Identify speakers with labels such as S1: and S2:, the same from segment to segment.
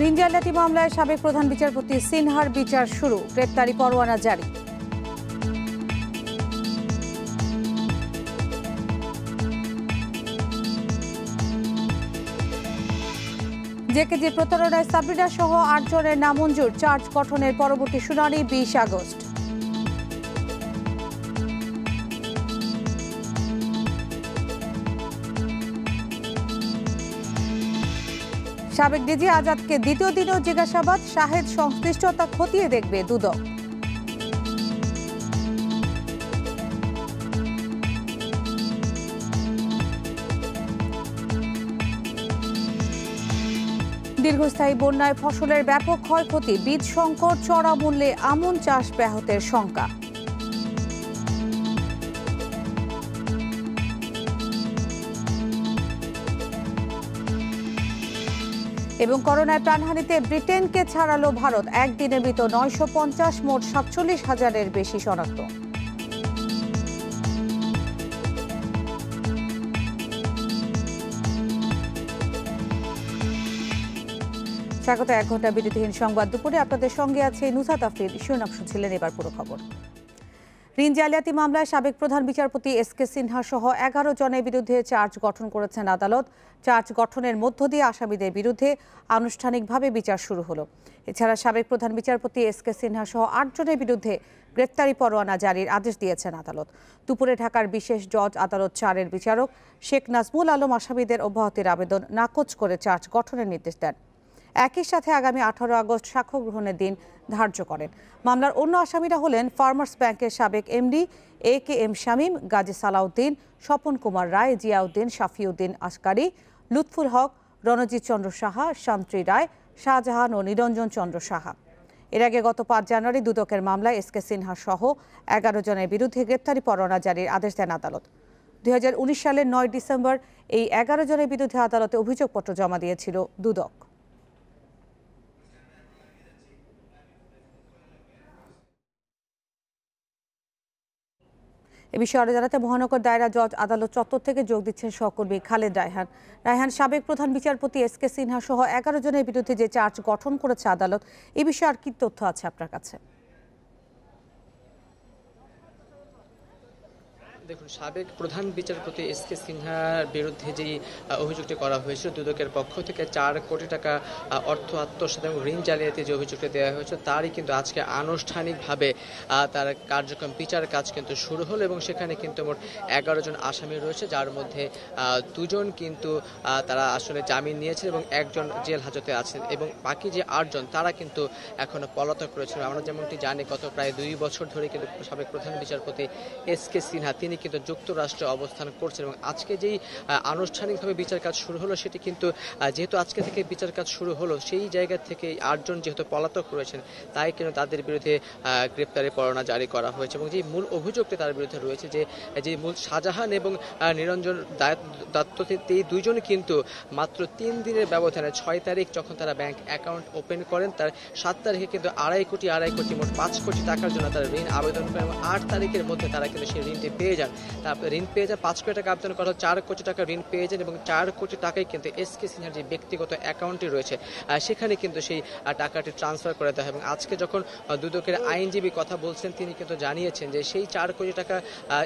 S1: ঋণ জালিয়াতি মামলায় সাবেক প্রধান বিচারপতি সিনহার বিচার শুরু, গ্রেপ্তারি পরোয়ানা জারি। জেকেজি প্রতারণায় সাবরিনা সহ ৮ জনের নামঞ্জুর, চার্জ গঠনের পরবর্তী শুনানি ২০ আগস্ট। সাবেক ডিজি আজাদকে দ্বিতীয় দিনেও জিজ্ঞাসাবাদ, শাহেদ সংশ্লিষ্টতা খতিয়ে দেখবে দুদক। দীর্ঘস্থায়ী বন্যায় ফসলের ব্যাপক ক্ষয়ক্ষতি, বীজ সংকট, চড়া মূল্যে আমন চাষ ব্যাহতের শঙ্কা। এবং করোনায় প্রাণহানিতে ব্রিটেনকে ছাড়ালো ভারত, একদিনে মৃত ৯৫০, মোট ৪৭,০০০-এর বেশি শনাক্ত। স্বাগত ১ ঘন্টা বিরতিহীন সংবাদ দুপুরে, আপনাদের সঙ্গে আছে নুসাত আফরিদ। শিরোনাম শুনছিলেন, এবার পুরো খবর। ঋণ জালিয়াতি মামলায় সাবেক প্রধান বিচারপতি এস.কে. সিনহা সহ ১১ জনের বিরুদ্ধে চার্জ গঠন করেছেন আদালত। চার্জ গঠনের মধ্য দিয়ে আসামিদের বিরুদ্ধে আনুষ্ঠানিকভাবে বিচার শুরু হলো। এছাড়া সাবেক প্রধান বিচারপতি এস.কে. সিনহা সহ ৮ জনের বিরুদ্ধে গ্রেপ্তারি পরোয়ানা জারির আদেশ দিয়েছেন আদালত। দুপুরে ঢাকার বিশেষ জজ আদালত ৪-এর বিচারক শেখ নাজমুল আলম আসামিদের অব্যাহতির আবেদন নাকচ করে চার্জ গঠনের নির্দেশ দেন। একই সাথে আগামী ১৮ আগস্ট সাক্ষ্য গ্রহণের দিন ধার্য করেন। মামলার অন্য আসামিরা হলেন ফার্মার্স ব্যাংকের সাবেক এমডি এ.কে.এম. শামীম, গাজী সালাউদ্দিন, স্বপন কুমার রায়, জিয়াউদ্দিন, শাফিউদ্দিন আসকারি, লুৎফুল হক, রণজিৎ চন্দ্র সাহা, শান্ত্রী রায়, শাহজাহান ও নিরঞ্জন চন্দ্র সাহা। এর আগে গত ৫ জানুয়ারি দুদকের মামলায় এস.কে. সিনহা সহ ১১ জনের বিরুদ্ধে গ্রেপ্তারি পরোয়ানা জারির আদেশ দেন আদালত। ২০১৯ সালের ৯ ডিসেম্বর এই ১১ জনের বিরুদ্ধে আদালতে অভিযোগপত্র জমা দিয়েছিল দুদক। এ বিষয়ে আরো জানাতে মহানগর দায়রা জজ আদালত চত্বর থেকে যোগ দিচ্ছেন সহকর্মী খালেদ রায়হান। রায়হান, সাবেক প্রধান বিচারপতি এস.কে. সিনহা সহ ১১ জনের বিরুদ্ধে যে চার্জ গঠন করেছে আদালত, এ বিষয়ে আর কি তথ্য আছে আপনার কাছে?
S2: দেখুন, সাবেক প্রধান বিচারপতি এস.কে. সিনহার বিরুদ্ধে যেই অভিযোগটি করা হয়েছিল দুদকের পক্ষ থেকে ৪ কোটি টাকা অর্থ আত্মসাৎ এবং ঋণ জালিয়াতি যে অভিযোগটি দেওয়া হয়েছে, তারই কিন্তু আজকে আনুষ্ঠানিকভাবে তার কার্যক্রম বিচার কাজ কিন্তু শুরু হলো এবং সেখানে কিন্তু মোট ১১ জন আসামি রয়েছে, যার মধ্যে ২ জন কিন্তু তারা আসলে জামিন নিয়েছেন এবং ১ জন জেল হাজতে আছেন এবং বাকি যে ৮ জন তারা কিন্তু এখনো পলাতক রয়েছেন। আমরা যেমনটি জানি, গত প্রায় ২ বছর ধরে কিন্তু সাবেক প্রধান বিচারপতি এস.কে. সিনহা তিনি কিন্তু যুক্তরাষ্ট্রে অবস্থান করছেন এবং আজকে যেই আনুষ্ঠানিকভাবে বিচার কাজ শুরু হলো সেটি কিন্তু যেহেতু আজকে থেকে বিচার কাজ শুরু হলো, সেই জায়গা থেকে ৮ জন যেহেতু পলাতক রয়েছেন, তাই কিন্তু তাদের বিরুদ্ধে গ্রেপ্তারি পরোয়ানা জারি করা হয়েছে এবং যে মূল অভিযোগটি তার বিরুদ্ধে রয়েছে যে মূল শাহজাহান এবং নিরঞ্জন দত্ত, এই দুইজনই কিন্তু মাত্র ৩ দিনের ব্যবধানে ৬ তারিখ যখন তারা ব্যাংক অ্যাকাউন্ট ওপেন করেন, তার ৭ তারিখে কিন্তু আড়াই কোটি মোট ৫ কোটি টাকার জন্য তারা ঋণ আবেদন করেন এবং ৮ তারিখের মধ্যে তারা কিন্তু সেই ঋণটি পেয়ে যান। তারপরে ঋণ পেয়ে যায়, ৫ কোটি টাকা আবেদন করা, ৪ কোটি টাকা ঋণ পেয়ে যান এবং ৪ কোটি টাকাই কিন্তু এস.কে. সিনহার যে ব্যক্তিগত অ্যাকাউন্টটি রয়েছে সেখানে কিন্তু সেই টাকাটি ট্রান্সফার করে দেওয়া হয় এবং আজকে যখন দুদকের আইনজীবী কথা বলছেন, তিনি কিন্তু জানিয়েছেন যে সেই ৪ কোটি টাকা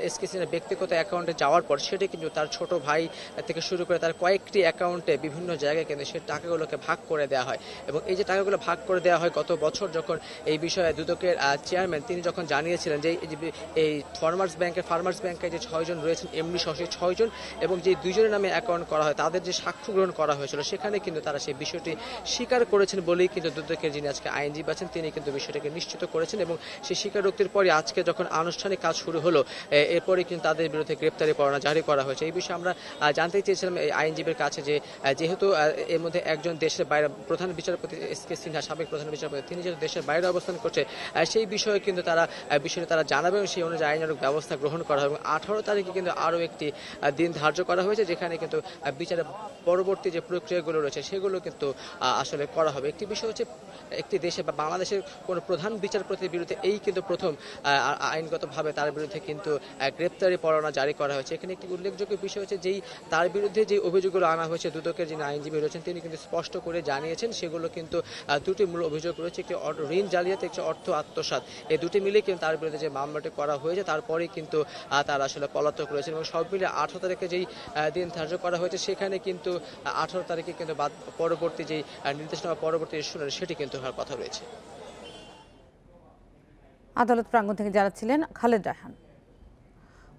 S2: এস.কে. সিনহার ব্যক্তিগত অ্যাকাউন্টে যাওয়ার পর সেটি কিন্তু তার ছোট ভাই থেকে শুরু করে তার কয়েকটি অ্যাকাউন্টে বিভিন্ন জায়গায় কিন্তু সেই টাকাগুলোকে ভাগ করে দেওয়া হয় এবং এই যে টাকাগুলো ভাগ করে দেওয়া হয়, গত বছর যখন এই বিষয়ে দুদকের চেয়ারম্যান তিনি যখন জানিয়েছিলেন যে এই ফার্মার্স ব্যাংকে যে ৬ জন রয়েছেন এমডি সহ ৬ জন এবং যে ২ জনের নামে অ্যাকাউন্ট করা হয়, তাদের যে সাক্ষ্য গ্রহণ করা হয়েছিল সেখানে কিন্তু তারা সেই বিষয়টি স্বীকার করেছেন বলেই কিন্তু দুদকের যিনি আজকে আইনজীবী আছেন তিনি কিন্তু বিষয়টাকে নিশ্চিত করেছেন এবং সেই স্বীকারোক্তির পরে আজকে যখন আনুষ্ঠানিক কাজ শুরু হলো, এরপরে কিন্তু তাদের বিরুদ্ধে গ্রেপ্তারি পরোয়ানা জারি করা হয়েছে। এই বিষয়ে আমরা জানতে চেয়েছিলাম এই আইনজীবীর কাছে যে যেহেতু এর মধ্যে একজন দেশের বাইরে প্রধান বিচারপতি এস.কে. সিনহা, সাবেক প্রধান বিচারপতি, তিনি যেহেতু দেশের বাইরে অবস্থান করছে, সেই বিষয়ে কিন্তু তারা জানাবে এবং সেই অনুযায়ী আইনানুগ ব্যবস্থা গ্রহণ করা হবে এবং 18 তারিখে কিন্তু আরও একটি দিন ধার্য করা হয়েছে, যেখানে কিন্তু বিচারের পরবর্তী যে প্রক্রিয়াগুলো রয়েছে সেগুলো কিন্তু আসলে করা হবে। একটি বিষয় হচ্ছে, একটি দেশে বা বাংলাদেশের কোনো প্রধান বিচারপতির বিরুদ্ধে এই কিন্তু প্রথম আইনগতভাবে তার বিরুদ্ধে কিন্তু গ্রেপ্তারি পরোয়ানা জারি করা হয়েছে। এখানে একটি উল্লেখযোগ্য বিষয় হচ্ছে, তার বিরুদ্ধে যে অভিযোগগুলো আনা হয়েছে, দুদকের যিনি আইনজীবী রয়েছেন তিনি কিন্তু স্পষ্ট করে জানিয়েছেন সেগুলো কিন্তু দুটি মূল অভিযোগ রয়েছে, একটি ঋণ জালিয়াতি, একটি অর্থ আত্মসাৎ। এই দুটি মিলে কিন্তু তার বিরুদ্ধে যে মামলাটি করা হয়েছে তারপরেই কিন্তু তার আসলে পলাতক রয়েছে, এবং সব মিলে 18 তারিখে যেই দিন ধার্য করা হয়েছে সেখানে কিন্তু 18 তারিখে কিন্তু পরবর্তী যেই নির্দেশনা পরবর্তী শুনানি সেটি কিন্তু হওয়ার কথা রয়েছে।
S1: আদালত প্রাঙ্গণ থেকে জানাচ্ছিলেন খালেদ রায়হান।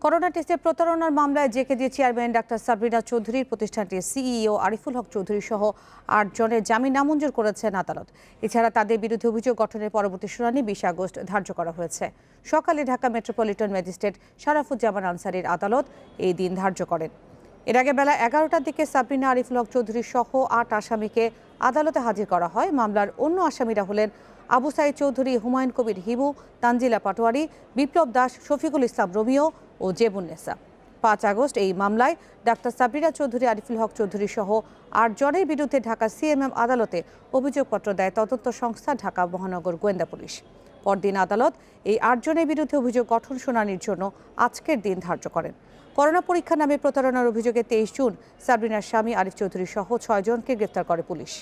S1: করোনা টেস্টের প্রতারণার মামলায় জেকে দিয়ে চেয়ারম্যান ডাক্তার সাবরিনা চৌধুরীর প্রতিষ্ঠানটির সিইও আরিফুল হক চৌধুরী সহ 8 জনের জামিন নামঞ্জুর করেছেন আদালত। এছাড়া তাদের বিরুদ্ধে অভিযোগ গঠনের পরবর্তী শুনানি 20 আগস্ট ধার্য করা হয়েছে। সকালে ঢাকা মেট্রোপলিটন ম্যাজিস্ট্রেট শারাফুজ্জামান আনসারীর আদালত এই দিন ধার্য করেন। এর আগে বেলা 11টার দিকে সাবরিনা, আরিফুল হক চৌধুরী সহ 8 আসামিকে আদালতে হাজির করা হয়। মামলার অন্য আসামিরা হলেন আবু সাইদ চৌধুরী, হুমায়ুন কবির হিবু, তানজিলা পাটোয়ারি, বিপ্লব দাস, শফিকুল ইসলাম রোমিও ও জেবুন্নেসা। 5 আগস্ট এই মামলায় ডাক্তার সাবরিনা চৌধুরী, আরিফুল হক চৌধুরী সহ 8 জনের বিরুদ্ধে ঢাকা সিএমএম আদালতে অভিযোগপত্র দেয় তদন্ত সংস্থা ঢাকা মহানগর গোয়েন্দা পুলিশ। পরদিন আদালত এই 8 জনের বিরুদ্ধে অভিযোগ গঠন শুনানির জন্য আজকের দিন ধার্য করেন। করোনা পরীক্ষা নামে প্রতারণার অভিযোগে 23 জুন সাবরিনার স্বামী আরিফ চৌধুরী সহ 6 জনকে গ্রেফতার করে পুলিশ।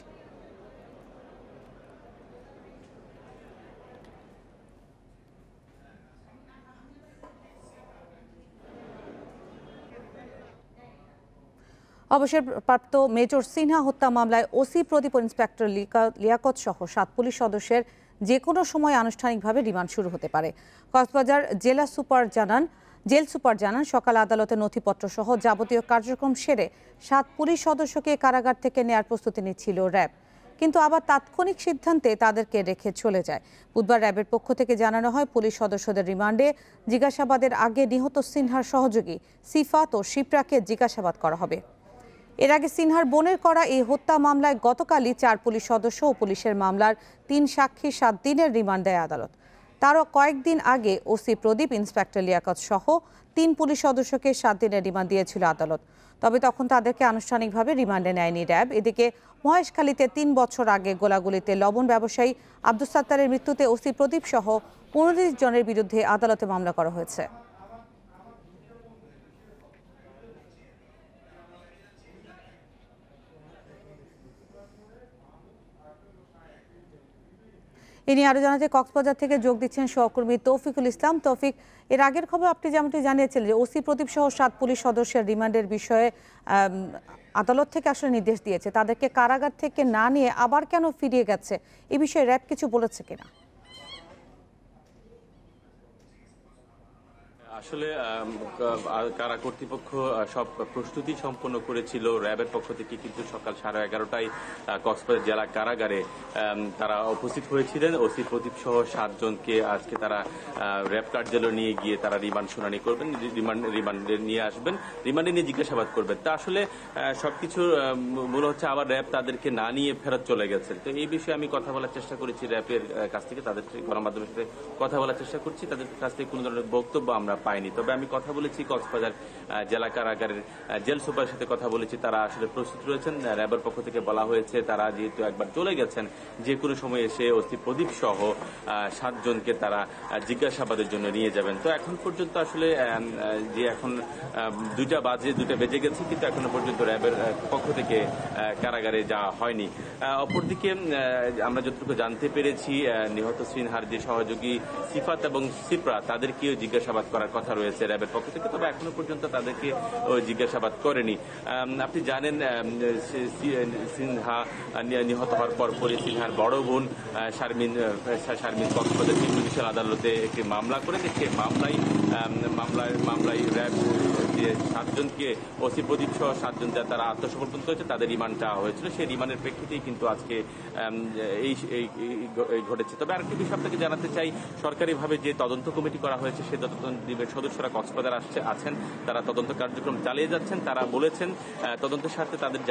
S1: অবসরপ্রাপ্ত মেজর সিনহা হত্যা মামলায় ওসি প্রদীপ ও ইন্সপেক্টর লিয়াকত সহ 7 পুলিশ সদস্যের যে কোনো সময় আনুষ্ঠানিকভাবে রিমান্ড শুরু হতে পারে। কক্সবাজার জেল সুপার জানান, সকালে আদালতে নথিপত্র সহ যাবতীয় কার্যক্রম সেরে 7 পুলিশ সদস্যকে কারাগার থেকে নেয়ার প্রস্তুতি নিচ্ছিল র্যাব, কিন্তু আবার তাৎক্ষণিক সিদ্ধান্তে তাদেরকে রেখে চলে যায়। বুধবার র্যাবের পক্ষ থেকে জানানো হয়, পুলিশ সদস্যদের রিমান্ডে জিজ্ঞাসাবাদের আগে নিহত সিনহার সহযোগী সিফাত ও শিপ্রাকে জিজ্ঞাসাবাদ করা হবে। এর আগে সিনহার বোনের করা এই হত্যা মামলায় গতকালই 4 পুলিশ সদস্য ও পুলিশের মামলার 3 সাক্ষী 7 দিনের রিমান্ড দেয় আদালত। তারও কয়েকদিন আগে ওসি প্রদীপ, ইন্সপেক্টর লিয়াকত সহ 3 পুলিশ সদস্যকে 7 দিনের রিমান্ড দিয়েছিল আদালত। তবে তখন তাদেরকে আনুষ্ঠানিকভাবে রিমান্ডে নেয়নি র্যাব। এদিকে মহেশখালীতে 3 বছর আগে গোলাগুলিতে লবণ ব্যবসায়ী আব্দুস সাত্তারের মৃত্যুতে ওসি প্রদীপ সহ 15 জনের বিরুদ্ধে আদালতে মামলা করা হয়েছে। এ নিয়ে আরো জানাতে কক্সবাজার থেকে যোগ দিচ্ছেন সহকর্মী তৌফিকুল ইসলাম। তৌফিক, এর আগের খবর আপনি যেমনটি জানিয়েছিলেন যে ওসি প্রদীপ সহ 7 পুলিশ সদস্যের রিমান্ডের বিষয়ে আদালত থেকে আসলে নির্দেশ দিয়েছে, তাদেরকে কারাগার থেকে না নিয়ে আবার কেন ফিরিয়ে গেছে, এ বিষয়ে র্যাব কিছু বলেছে কিনা?
S3: আসলে কারা কর্তৃপক্ষ সব প্রস্তুতি সম্পন্ন করেছিল র্যাবের পক্ষ থেকে, কিন্তু সকাল 11:30টায় কক্সবাজার জেলা কারাগারে তারা উপস্থিত হয়েছিলেন। ওসি প্রদীপ সহ 7 জনকে আজকে তারা র্যাব কার্যালয়ে নিয়ে গিয়ে তারা রিমান্ড শুনানি করবেন, রিমান্ডে নিয়ে আসবেন, রিমান্ডে নিয়ে জিজ্ঞাসাবাদ করবেন। তা আসলে সবকিছু মূল হচ্ছে আবার র্যাব তাদেরকে না নিয়ে ফেরত চলে গেছেন। তো এই বিষয়ে আমি কথা বলার চেষ্টা করেছি র্যাবের কাছ থেকে, তাদের গণমাধ্যমের সাথে কথা বলার চেষ্টা করছি, তাদের কাছ থেকে কোনো ধরনের বক্তব্য আমরা পাইনি। তবে আমি কথা বলেছি কক্সবাজার জেলা কারাগারের জেল সুপারের সাথে কথা বলেছি, তারা আসলে প্রস্তুত রয়েছেন। র্যাবের পক্ষ থেকে বলা হয়েছে তারা যেহেতু একবার চলে গেছেন, যে কোনো সময় এসে ওসি প্রদীপ সহ 7 জনকে তারা জিজ্ঞাসাবাদের জন্য নিয়ে যাবেন। তো এখন পর্যন্ত আসলে যে এখন 2টা বেজে গেছে, কিন্তু এখনো পর্যন্ত র্যাবের পক্ষ থেকে কারাগারে যাওয়া হয়নি। অপরদিকে আমরা যতটুকু জানতে পেরেছি, নিহত সিনহার যে সহযোগী সিফাত এবং সিপ্রা তাদেরকেও জিজ্ঞাসাবাদ করার কথা রয়েছে র্যাবের পক্ষ থেকে, তবে এখনো পর্যন্ত তাদেরকে জিজ্ঞাসাবাদ করেনি। আপনি জানেন সিনহা নিহত হওয়ার পরপরই সিনহার বড় বোন শারমিন কক্সবাজার জুডিশিয়াল আদালতে একটি মামলা করে, সেই মামলায় র্যাব যে 7 জনকে ওসি প্রদীপ সহ 7 জন তারা আত্মসমর্পণ করেছে তাদের রিমান্ড চাওয়া হয়েছিল, সেই রিমান্ডের প্রেক্ষিতেই কিন্তু আজকে এই ঘটেছে। তবে আরেকটি বিষয় আপনাকে জানাতে চাই, সরকারিভাবে যে তদন্ত কমিটি করা হয়েছে সেই তদন্ত টিমের সদস্যরা কক্সবাজার আছেন, তারা তদন্ত কার্যক্রম চালিয়ে যাচ্ছেন। তারা বলেছেন তদন্তের স্বার্থে তাদের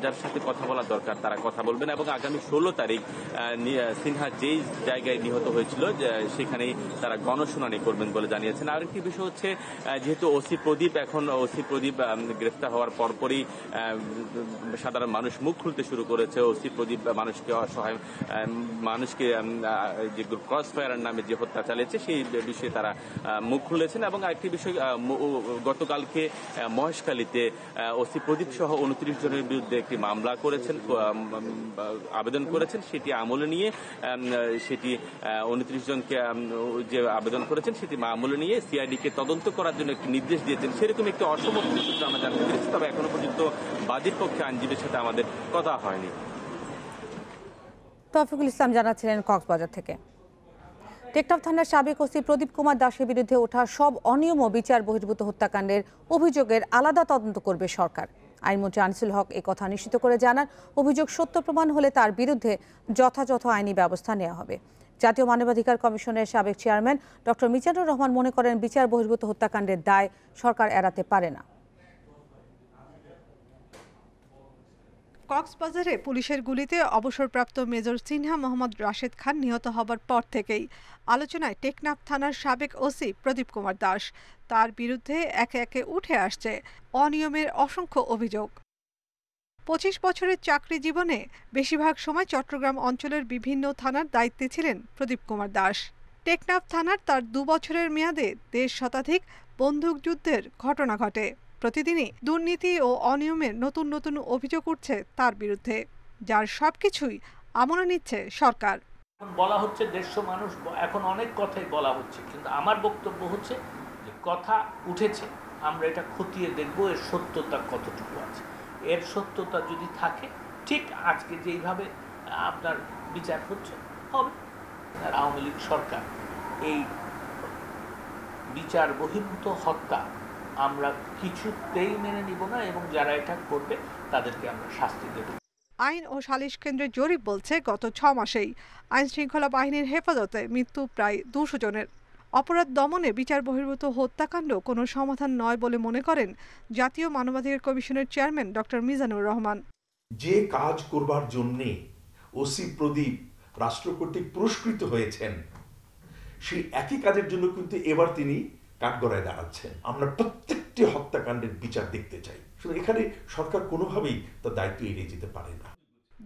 S3: যার সাথে কথা বলা দরকার তারা কথা বলবেন এবং আগামী 16 তারিখ সিনহা যেই জায়গায় নিহত হয়েছিল সেখানেই তারা গণশুনানি করবেন বলে জানিয়েছেন। আরেকটি বিষয় হচ্ছে, যেহেতু ওসি প্রদীপ গ্রেফতার হওয়ার পরপরই সাধারণ মানুষ মুখ খুলতে শুরু করেছে। ওসি প্রদীপ মানুষকে অসহায় মানুষকে যে ক্রস ফায়ারের নামে যে হত্যা চালিয়েছে সেই বিষয়ে তারা মুখ খুলেছেন। এবং আরেকটি বিষয়, গতকালকে মহেশখালীতে ওসি প্রদীপ সহ 29 জনের বিরুদ্ধে একটি মামলা আবেদন করেছেন, সেটি আমলে নিয়ে 29 জনকে যে আবেদন করেছেন সেটি আমলে নিয়ে সিআইডিকে তদন্ত করার জন্য একটি নির্দেশ দিয়েছেন। সেরকম একটি অসমর্থন সূত্র আমরা জানতে পেরেছি, তবে এখনো পর্যন্ত বাদীর পক্ষে আইনজীবীর সাথে আমাদের কথা হয়নি।
S1: তৌফিকুল ইসলাম জানাচ্ছিলেন কক্সবাজার থেকে। টেকনাফ থানার সাবেক ওসি প্রদীপ কুমার দাসের বিরুদ্ধে ওঠা সব অনিয়ম ও বিচার বহির্ভূত হত্যাকাণ্ডের অভিযোগের আলাদা তদন্ত করবে সরকার। আইনমন্ত্রী আনিসুল হক এ কথা নিশ্চিত করে জানান, অভিযোগ সত্য প্রমাণ হলে তার বিরুদ্ধে যথাযথ আইনি ব্যবস্থা নেওয়া হবে। জাতীয় মানবাধিকার কমিশনের সাবেক চেয়ারম্যান ডক্টর মিজানুর রহমান মনে করেন, বিচার বহির্ভূত হত্যাকাণ্ডের দায় সরকার এড়াতে পারে না।
S4: কক্সবাজারে পুলিশের গুলিতে অবসরপ্রাপ্ত মেজর সিনহা মোহাম্মদ রাশেদ খান নিহত হবার পর থেকেই আলোচনায় টেকনাফ থানার সাবেক ওসি প্রদীপ কুমার দাস। তার বিরুদ্ধে একে একে উঠে আসছে অনিয়মের অসংখ্য অভিযোগ। 25 বছরের চাকরি জীবনে বেশিরভাগ সময় চট্টগ্রাম অঞ্চলের বিভিন্ন থানার দায়িত্বে ছিলেন প্রদীপ কুমার দাস। টেকনাফ থানার তার 2 বছরের মেয়াদে 1.5 শতাধিক বন্দুকযুদ্ধের ঘটনা ঘটে। প্রতিদিনই দুর্নীতি ও অনিয়মের নতুন নতুন অভিযোগ উঠছে তার বিরুদ্ধে, যার সবকিছুই আমলে নিচ্ছে সরকার।
S5: বলা হচ্ছে 150 মানুষ, এখন অনেক কথাই বলা হচ্ছে, কিন্তু আমার বক্তব্য হচ্ছে যে কথা উঠেছে, আমরা এটা খতিয়ে দেখব এর সত্যতা কতটুকু আছে। এর সত্যতা যদি থাকে, ঠিক আজকে যেইভাবে আপনার বিচার হচ্ছে হবে। আর আওয়ামী লীগ সরকার এই বিচার বহির্ভূত হত্যা আমরা কিছুতেই মেনে নিব না এবং যারা এটা করবে তাদেরকে আমরা শাস্তি দেব।
S4: আইন ও সালিশ কেন্দ্রের জরিপ বলছে, গত 6 মাসেই আইন শৃঙ্খলা বাহিনীর হেফাজতে মৃত্যু প্রায় 200 জনের। অপরাধ দমনে বিচার বহির্ভূত হত্যাকাণ্ড কোনো সমাধান নয় বলে মনে করেন জাতীয় মানবাধিকার কমিশনের চেয়ারম্যান ডক্টর মিজানুর রহমান।
S6: যে কাজ করবার জন্যে ওসি প্রদীপ রাষ্ট্র কর্তৃক পুরস্কৃত হয়েছেন, সেই একই কাজের জন্য কিন্তু এবার তিনি কাঠগড়ায় দাঁড়াচ্ছেন। আমরা প্রত্যেকটি হত্যাকাণ্ডের বিচার দেখতে চাই। শুধু এখানে সরকার কোনোভাবেই তার দায়িত্ব এড়িয়ে যেতে পারে না।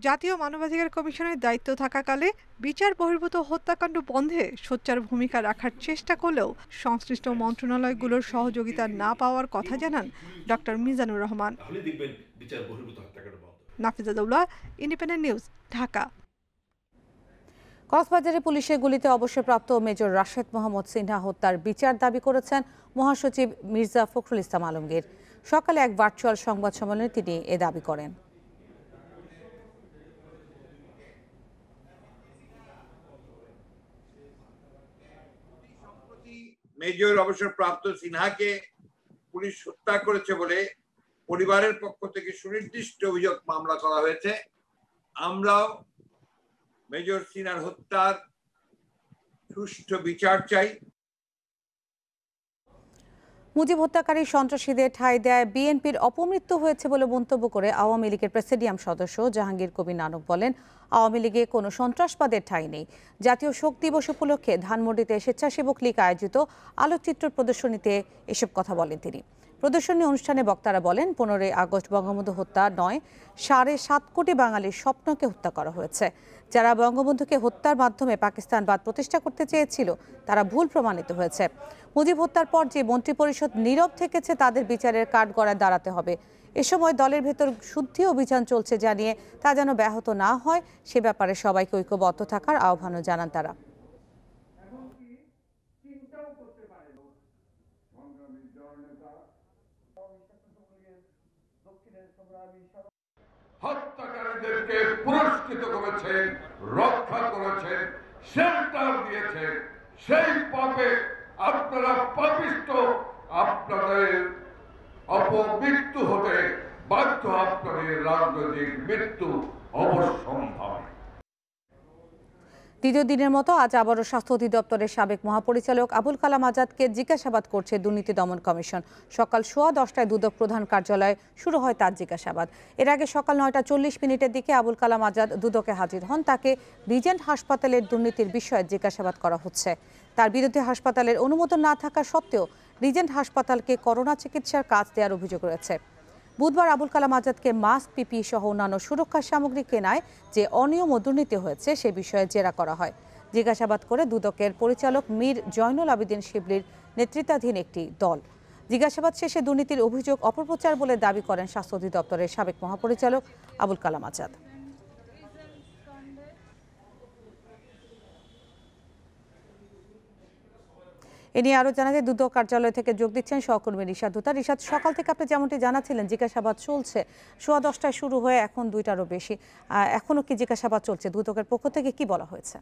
S4: জাতীয় মানবাধিকার কমিশনের দায়িত্ব থাকাকালে বিচার বহির্ভূত হত্যাকাণ্ড বন্ধে সোচ্চার ভূমিকা রাখার চেষ্টা করলেও সংশ্লিষ্ট মন্ত্রণালয়গুলোর সহযোগিতা না পাওয়ার কথা জানান doctor Mizanur Rahman. Nafiza Daula, independent news, Dhaka.
S1: কক্সবাজারে পুলিশের গুলিতে অবসরপ্রাপ্ত মেজর রাশেদ মোহাম্মদ সিনহা হত্যার বিচার দাবি করেছেন মহাসচিব মির্জা ফখরুল ইসলাম আলমগীর। সকালে এক ভার্চুয়াল সংবাদ সম্মেলনে তিনি এ দাবি করেন।
S7: মেজর অবসরপ্রাপ্ত সিনহাকে পুলিশ হত্যা করেছে বলে পরিবারের পক্ষ থেকে সুনির্দিষ্ট অভিযোগ মামলা করা হয়েছে। আমরাও মেজর সিনহার হত্যার সুষ্ঠু বিচার চাই।
S1: মুজিব হত্যাকারী সন্ত্রাসীদের ঠাঁই দেয় বিএনপির অপমৃত্যু হয়েছে বলে মন্তব্য করে আওয়ামী লীগের প্রেসিডিয়াম সদস্য জাহাঙ্গীর কবির নানক বলেন, আওয়ামী লীগে কোনো সন্ত্রাসবাদের ঠাঁই নেই। জাতীয় শোক দিবস উপলক্ষে ধানমন্ডিতে স্বেচ্ছাসেবক লীগ আয়োজিত আলোকচিত্র প্রদর্শনীতে এসব কথা বলেন তিনি। প্রদর্শনী অনুষ্ঠানে বক্তারা বলেন, 15ই আগস্ট বঙ্গবন্ধু হত্যা নয়, 7.5 কোটি বাঙালির স্বপ্নকে হত্যা করা হয়েছে। যারা বঙ্গবন্ধুকে হত্যার মাধ্যমে পাকিস্তানবাদ প্রতিষ্ঠা করতে চেয়েছিল তারা ভুল প্রমাণিত হয়েছে। মুজিব হত্যার পর যে মন্ত্রিপরিষদ নীরব থেকেছে তাদের বিচারের কাঠগড়ায় দাঁড়াতে হবে। এ সময় দলের ভেতর শুদ্ধি অভিযান চলছে জানিয়ে তা যেন ব্যাহত না হয় সে ব্যাপারে সবাইকে ঐক্যবদ্ধ থাকার আহ্বানও জানান তারা।
S8: হত্যাকারীদেরকে পুরস্কৃত করেছেন, রক্ষা করেছেন, শেল্টার দিয়েছেন। সেই পাপে আপনারা পাপিষ্ট, আপনাদের অপমৃত্যু হতে বাধ্য আপনাদের রাজনৈতিক মৃত্যু অবশ্যম্ভাবী।
S1: দ্বিতীয় দিনের মতো আজ আবারও স্বাস্থ্য অধিদপ্তরের সাবেক মহাপরিচালক আবুল কালাম আজাদকে জিজ্ঞাসাবাদ করছে দুর্নীতি দমন কমিশন। সকাল 10:15টায় দুদক প্রধান কার্যালয়ে শুরু হয় তার জিজ্ঞাসাবাদ। এর আগে সকাল 9:40 দিকে আবুল কালাম আজাদ দুদকে হাজির হন। তাকে রিজেন্ট হাসপাতালের দুর্নীতির বিষয়ে জিজ্ঞাসাবাদ করা হচ্ছে। তার বিরুদ্ধে হাসপাতালের অনুমোদন না থাকা সত্ত্বেও রিজেন্ট হাসপাতালকে করোনা চিকিৎসার কাজ দেওয়ার অভিযোগ রয়েছে। বুধবার আবুল কালাম আজাদকে মাস্ক, পিপিই সহ অন্যান্য সুরক্ষা সামগ্রী কেনায় যে অনিয়ম ও দুর্নীতি হয়েছে সে বিষয়ে জেরা করা হয়। জিজ্ঞাসাবাদ করে দুদকের পরিচালক মীর জয়নুল আবেদিন শিবলির নেতৃত্বাধীন একটি দল। জিজ্ঞাসাবাদ শেষে দুর্নীতির অভিযোগ অপপ্রচার বলে দাবি করেন স্বাস্থ্য অধিদপ্তরের সাবেক মহাপরিচালক আবুল কালাম আজাদ। এ নিয়ে আরো জানাতে দুদক কার্যালয় থেকে যোগ দিচ্ছেন সহকর্মী রিশাদ দুতা। রিশাদ, সকাল থেকে আপনি যেমনটি জানাচ্ছিলেন জিজ্ঞাসাবাদ চলছে, 10:15টায় শুরু হয়ে এখন 2টারও বেশি, এখনো কি জিজ্ঞাসাবাদ চলছে? দুদকের পক্ষ থেকে কি বলা হয়েছে?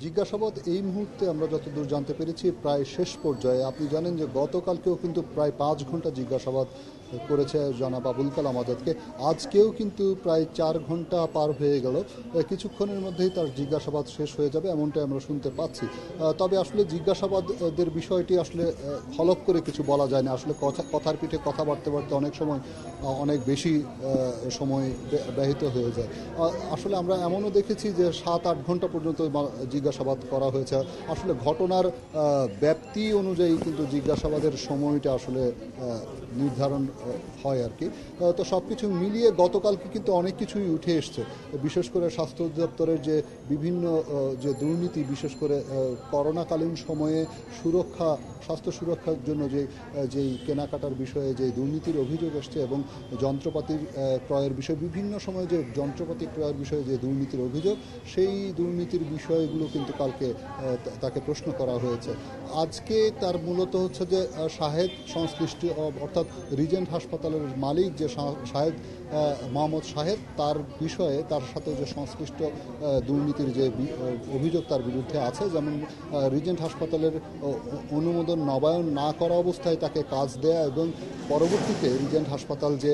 S9: জিজ্ঞাসাবাদ এই মুহূর্তে আমরা যতদূর জানতে পেরেছি প্রায় শেষ পর্যায়ে। আপনি জানেন যে গতকালকেও কিন্তু প্রায় 5 ঘন্টা জিজ্ঞাসাবাদ করেছে জনাব আবুল কালাম আজাদকে। আজকেও কিন্তু প্রায় 4 ঘন্টা পার হয়ে গেল। কিছুক্ষণের মধ্যেই তার জিজ্ঞাসাবাদ শেষ হয়ে যাবে এমনটাই আমরা শুনতে পাচ্ছি। তবে আসলে জিজ্ঞাসাবাদের বিষয়টি আসলে হলফ করে কিছু বলা যায় না। আসলে কথার পিঠে কথা বাড়তে বাড়তে অনেক সময় অনেক বেশি সময় ব্যহিত হয়ে যায়। আসলে আমরা এমনও দেখেছি যে 7-8 ঘন্টা পর্যন্ত জিজ্ঞাসাবাদ করা হয়েছে। আসলে ঘটনার ব্যাপ্তি অনুযায়ী কিন্তু জিজ্ঞাসাবাদের সময়টা আসলে নির্ধারণ হয় আর কি। তো সব কিছু মিলিয়ে গতকালকে কিন্তু অনেক কিছুই উঠে এসছে। বিশেষ করে স্বাস্থ্য অধিদপ্তরের যে বিভিন্ন যে দুর্নীতি, বিশেষ করে করোনাকালীন সময়ে স্বাস্থ্য সুরক্ষার জন্য যেই কেনাকাটার বিষয়ে যে দুর্নীতির অভিযোগ এসছে এবং যন্ত্রপাতির ক্রয়ের বিষয়ে, বিভিন্ন সময়ে যে যন্ত্রপাতি ক্রয়ের বিষয়ে যে দুর্নীতির অভিযোগ, সেই দুর্নীতির বিষয়গুলো কিন্তু কালকে তাকে প্রশ্ন করা হয়েছে। আজকে তার মূলত হচ্ছে যে শাহেদ সংশ্লিষ্ট, অর্থাৎ রিজেন্ট হাসপাতালের মালিক যে শাহেদ মোহাম্মদ শাহেদ, তার বিষয়ে তার সাথে যে সংশ্লিষ্ট দুর্নীতির যে অভিযোগ তার বিরুদ্ধে আছে, যেমন রিজেন্ট হাসপাতালের অনুমোদন নবায়ন না করা অবস্থায় তাকে কাজ দেয়া এবং পরবর্তীতে রিজেন্ট হাসপাতাল যে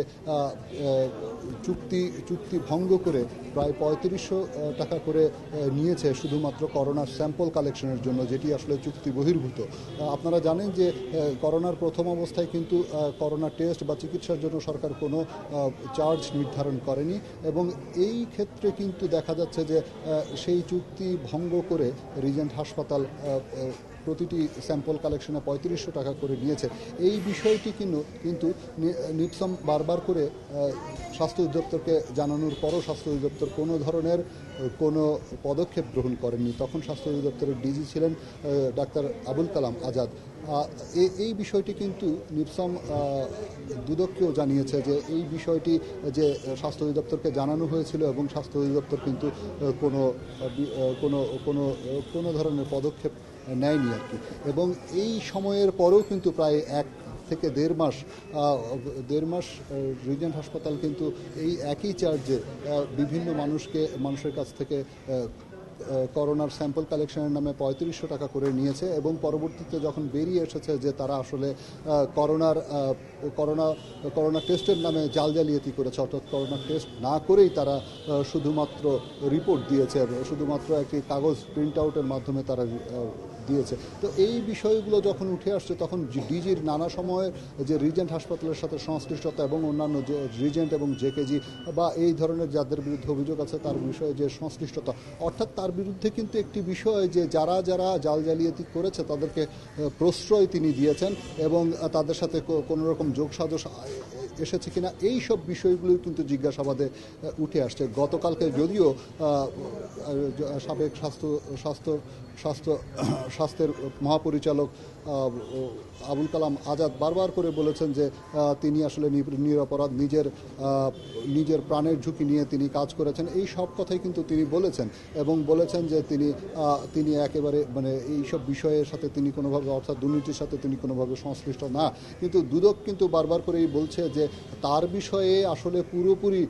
S9: চুক্তি ভঙ্গ করে প্রায় 3500 টাকা করে নিয়েছে শুধুমাত্র করোনার স্যাম্পল কালেকশনের জন্য, যেটি আসলে চুক্তি বহির্ভূত। আপনারা জানেন যে করোনার প্রথম অবস্থায় কিন্তু করোনা টেস্ট বা চিকিৎসার জন্য সরকার কোনো চার্জ নির্ধারণ করেনি এবং এই ক্ষেত্রে কিন্তু দেখা যাচ্ছে যে সেই চুক্তি ভঙ্গ করে রিজেন্ট হাসপাতাল প্রতিটি স্যাম্পল কালেকশনে 3500 টাকা করে নিয়েছে। এই বিষয়টি কিন্তু নিপসম বারবার করে স্বাস্থ্য অধিদপ্তরকে জানানোর পরও স্বাস্থ্য অধিদপ্তর কোনো ধরনের কোনো পদক্ষেপ গ্রহণ করেননি। তখন স্বাস্থ্য অধিদপ্তরের ডিজি ছিলেন ডাক্তার আবুল কালাম আজাদ। এই বিষয়টি কিন্তু নিপসম দুদককেও জানিয়েছে যে এই বিষয়টি যে স্বাস্থ্য অধিদপ্তরকে জানানো হয়েছিল এবং স্বাস্থ্য অধিদপ্তর কিন্তু কোনো ধরনের পদক্ষেপ নেয়নি আর কি। এবং এই সময়ের পরেও কিন্তু প্রায় 1 থেকে দেড় মাস রিজেন্ট হাসপাতাল কিন্তু এই একই চার্জে বিভিন্ন মানুষের কাছ থেকে করোনার স্যাম্পল কালেকশনের নামে 3500 টাকা করে নিয়েছে এবং পরবর্তীতে যখন বেরিয়ে এসেছে যে তারা আসলে করোনা টেস্টের নামে জালিয়াতি করেছে, অর্থাৎ করোনা টেস্ট না করেই তারা শুধুমাত্র রিপোর্ট দিয়েছে, শুধুমাত্র একটি কাগজ প্রিন্ট আউটের মাধ্যমে তারা দিয়েছে। তো এই বিষয়গুলো যখন উঠে আসছে তখন ডিজির নানা সময়ে যে রিজেন্ট হাসপাতালের সাথে সংশ্লিষ্টতা এবং অন্যান্য যে রিজেন্ট এবং জেকেজি বা এই ধরনের যাদের বিরুদ্ধে অভিযোগ আছে তার বিষয়ে যে সংশ্লিষ্টতা, অর্থাৎ তার বিরুদ্ধে কিন্তু একটি বিষয় যে যারা জালিয়াতি করেছে তাদেরকে প্রশ্রয় তিনি দিয়েছেন এবং তাদের সাথে কোনো রকম যোগসাজশ এসেছে কিনা, এই সব বিষয়গুলোই কিন্তু জিজ্ঞাসাবাদে উঠে আসছে। গতকালকে যদিও সাবেক স্বাস্থ্যের মহাপরিচালক আবুল কালাম আজাদ বারবার করে বলেছেন যে তিনি আসলে নিরপরাধ, নিজের প্রাণের ঝুঁকি নিয়ে তিনি কাজ করেছেন, এই সব কথাই কিন্তু তিনি বলেছেন এবং বলেছেন যে তিনি একেবারে এই সব বিষয়ের সাথে তিনি কোনোভাবে, অর্থাৎ দুর্নীতির সাথে তিনি কোনোভাবে সংশ্লিষ্ট না। কিন্তু দুদক কিন্তু বারবার করেই বলছে যে তার বিষয়ে আসলে পুরোপুরি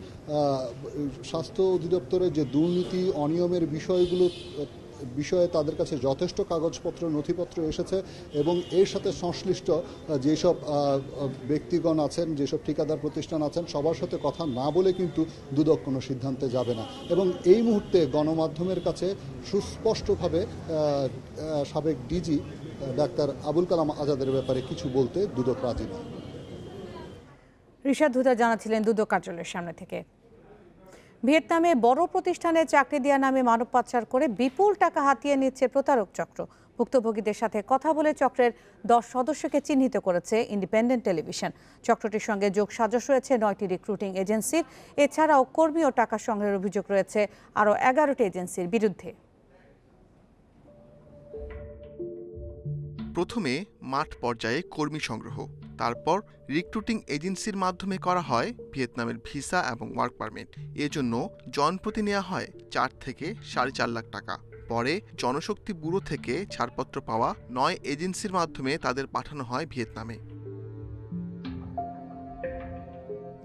S9: স্বাস্থ্য অধিদপ্তরের যে দুর্নীতি অনিয়মের বিষয়গুলো বিষয়ে তাদের কাছে যথেষ্ট কাগজপত্র নথিপত্র এসেছে এবং এর সাথে সংশ্লিষ্ট যেসব ব্যক্তিগণ আছেন, যেসব ঠিকাদার প্রতিষ্ঠান আছেন, সবার সাথে কথা না বলে কিন্তু দুদক কোনো সিদ্ধান্তে যাবে না। এবং এই মুহূর্তে গণমাধ্যমের কাছে সুস্পষ্টভাবে সাবেক ডিজি ডাক্তার আবুল কালাম আজাদের ব্যাপারে কিছু বলতে দুদক রাজি নয়।
S1: ঋষাদ হুদা জানাচ্ছিলেন দুদক কার্যালয়ের সামনে থেকে। ভিয়েতনামে বড় প্রতিষ্ঠানে চাকরি দেওয়া নামে মানব পাচার করে বিপুল টাকা হাতিয়ে নিচ্ছে প্রতারক চক্র। ভুক্তভোগীদের সাথে কথা বলে চক্রের 10 সদস্যকে চিহ্নিত করেছে ইন্ডিপেন্ডেন্ট টেলিভিশন। চক্রটির সঙ্গে যোগসাজশ রয়েছে 9টি রিক্রুটিং এজেন্সির। এছাড়াও কর্মী ও টাকা সংগ্রহের অভিযোগ রয়েছে আরও 11টি এজেন্সির বিরুদ্ধে।
S10: প্রথমে মাঠ পর্যায়ে কর্মী সংগ্রহ, তারপর রিক্রুটিং এজেন্সির মাধ্যমে করা হয় ভিয়েতনামের ভিসা এবং ওয়ার্ক পারমিট। এজন্য জনপ্রতি নেওয়া হয় 4 থেকে 4.5 লাখ টাকা। পরে জনশক্তি ব্যুরো থেকে ছাড়পত্র পাওয়া 9 এজেন্সির মাধ্যমে তাদের পাঠানো হয় ভিয়েতনামে।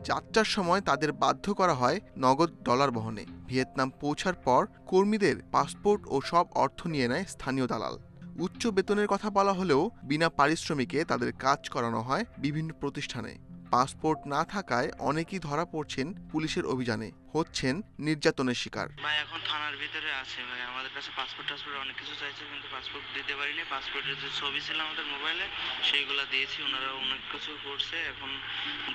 S10: যাত্রার সময় তাদের বাধ্য করা হয় নগদ ডলার বহনে। ভিয়েতনাম পৌঁছার পর কর্মীদের পাসপোর্ট ও সব অর্থ নিয়ে নেয় স্থানীয় দালাল। উচ্চ বেতনের কথা বলা হলেও বিনা পারিশ্রমিকে তাদের কাজ করানো হয় বিভিন্ন প্রতিষ্ঠানে। পাসপোর্ট না থাকায় অনেকেই ধরা পড়ছেন পুলিশের অভিযানে, হচ্ছেন নির্যাতনের শিকার।
S11: ভাই এখন থানার ভিতরে আছে ভাই, আমাদের কাছে পাসপোর্ট অনেক কিছু চাইছে, কিন্তু পাসপোর্ট দিতে পারিনি। পাসপোর্টের যে ছবি ছিল আমাদের মোবাইলে সেইগুলো দিয়েছি, ওনারা অনেক কিছু করছে। এখন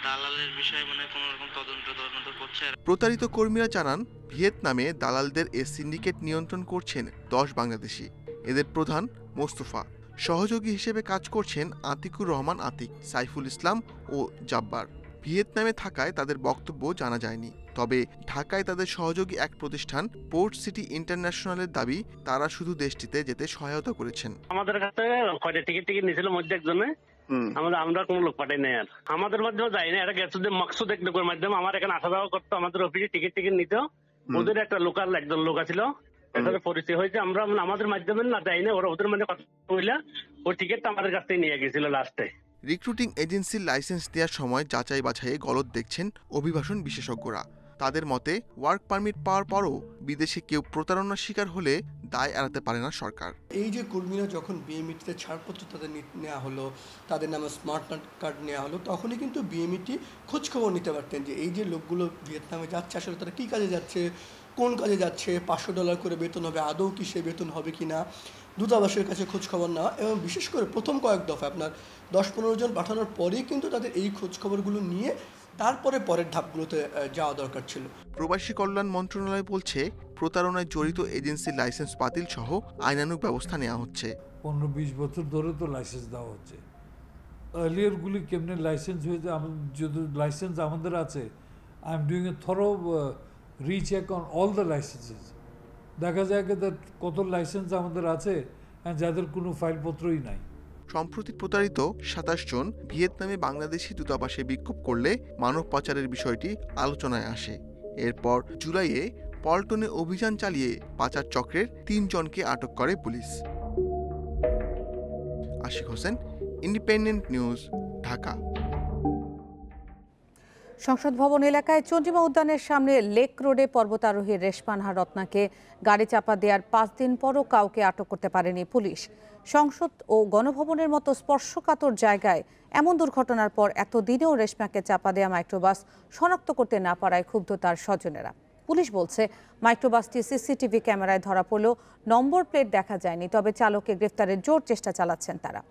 S11: দালালের বিষয়ে কোনো রকম তদন্ত করছে।
S10: প্রতারিত কর্মীরা জানান, ভিয়েতনামে দালালদের এ সিন্ডিকেট নিয়ন্ত্রণ করছেন 10 বাংলাদেশি। এদের প্রধান মোস্তফা, সহযোগী হিসেবে কাজ করছেন আতিকুর রহমান আতিক, সাইফুল ইসলাম ও জাব্বার। ভিয়েতনামে থাকায় তাদের বক্তব্য জানা যায়নি। তবে ঢাকায় তাদের সহযোগী এক প্রতিষ্ঠান পোর্ট সিটি ইন্টারন্যাশনালের দাবি, তারা শুধু দেশটিতে যেতে সহায়তা করেছেন।
S11: আমাদের কাছে কয়টা টিকিট নিয়েছিল মধ্যে একজনে, আমরা কোনো লোক পাঠাই নাই, আর আমাদের মাধ্যমে যাই না। এটা গেছে মাকসুদ এক লোকের মাধ্যমে আমার এখানে আসা যাওয়া করতো, আমাদের অফিসে টিকিট নিত। ওদের একটা লোকাল একজন লোক ছিল, পরিচয় হয়েছে। আমরা আমাদের মাধ্যমে না যাই না, ওরা ওদের মধ্যে কথা বললা ওই টিকিটটা আমাদের কাছ থেকে নিয়ে গেছিল লাস্টে।
S10: রিক্রুটিং এজেন্সির লাইসেন্স দেওয়ার সময় যাচাই বাছাইয়ে গলদ দেখছেন অভিবাসন বিশেষজ্ঞরা। তাদের মতে, ওয়ার্ক পারমিট পাওয়ার পরও বিদেশে কেউ প্রতারণার শিকার হলে দায় এড়াতে পারে না সরকার।
S12: এই যে কর্মীরা যখন বিএমইটিতে ছাড়পত্র তাদের নেওয়া হলো, তাদের নামে স্মার্ট কার্ড নেওয়া হলো, তখনই কিন্তু বিএমইটি খোঁজখবর নিতে পারতেন যে এই যে লোকগুলো ভিয়েতনামে যাচ্ছে আসলে তারা কী কাজে যাচ্ছে, কোন কাজে যাচ্ছে, $500 করে বেতন হবে, আদৌ কি সে বেতন হবে কি না, দূতাবাসের কাছে খোঁজখবর নেওয়া। এবং বিশেষ করে প্রথম কয়েক দফা আপনার 10-15 জন পাঠানোর পরেই কিন্তু তাদের এই খোঁজখবরগুলো নিয়ে তারপরে পরের ধাপগুলোতে যাওয়া দরকার ছিল।
S10: প্রবাসী কল্যাণ মন্ত্রণালয় বলছে, প্রতারণায় জড়িত এজেন্সির লাইসেন্স বাতিল সহ আইনানুগ ব্যবস্থা নেওয়া হচ্ছে।
S13: 15-20 বছর ধরে তো লাইসেন্স দেওয়া হচ্ছে। আর্লিয়ারগুলি কেমনে লাইসেন্স হয়েছে, যদি লাইসেন্স আমাদের আছে, I am doing a thorough recheck on all the licences. দেখা যায় কত লাইসেন্স আমাদের আছে যাদের কোনো ফাইলপত্রই নাই।
S10: সম্প্রতি প্রতারিত 27 জন ভিয়েতনামে বাংলাদেশি দূতাবাসে বিক্ষোভ করলে মানব পাচারের বিষয়টি আলোচনায় আসে। এরপর জুলাইয়ে পল্টনে অভিযান চালিয়ে পাচার চক্রের 3 জনকে আটক করে পুলিশ। Ashiq Hossain, independent news, Dhaka.
S1: সংসদ ভবন এলাকায় চন্দ্রিমা উদ্যানের সামনে লেক রোডে পর্বতারোহী রেশমানহা রত্নাকে গাড়ি চাপা দেওয়ার 5 দিন পরও কাউকে আটক করতে পারেনি পুলিশ। সংসদ ও গণভবনের মতো স্পর্শকাতর জায়গায় এমন দুর্ঘটনার পর এতদিনেও রেশমাকে চাপা দেওয়া মাইক্রোবাস শনাক্ত করতে না পারায় ক্ষুব্ধ তার স্বজনেরা। পুলিশ বলছে, মাইক্রোবাসটি সিসিটিভি ক্যামেরায় ধরা পড়লেও নম্বর প্লেট দেখা যায়নি। তবে চালককে গ্রেফতারের জোর চেষ্টা চালাচ্ছেন তারা।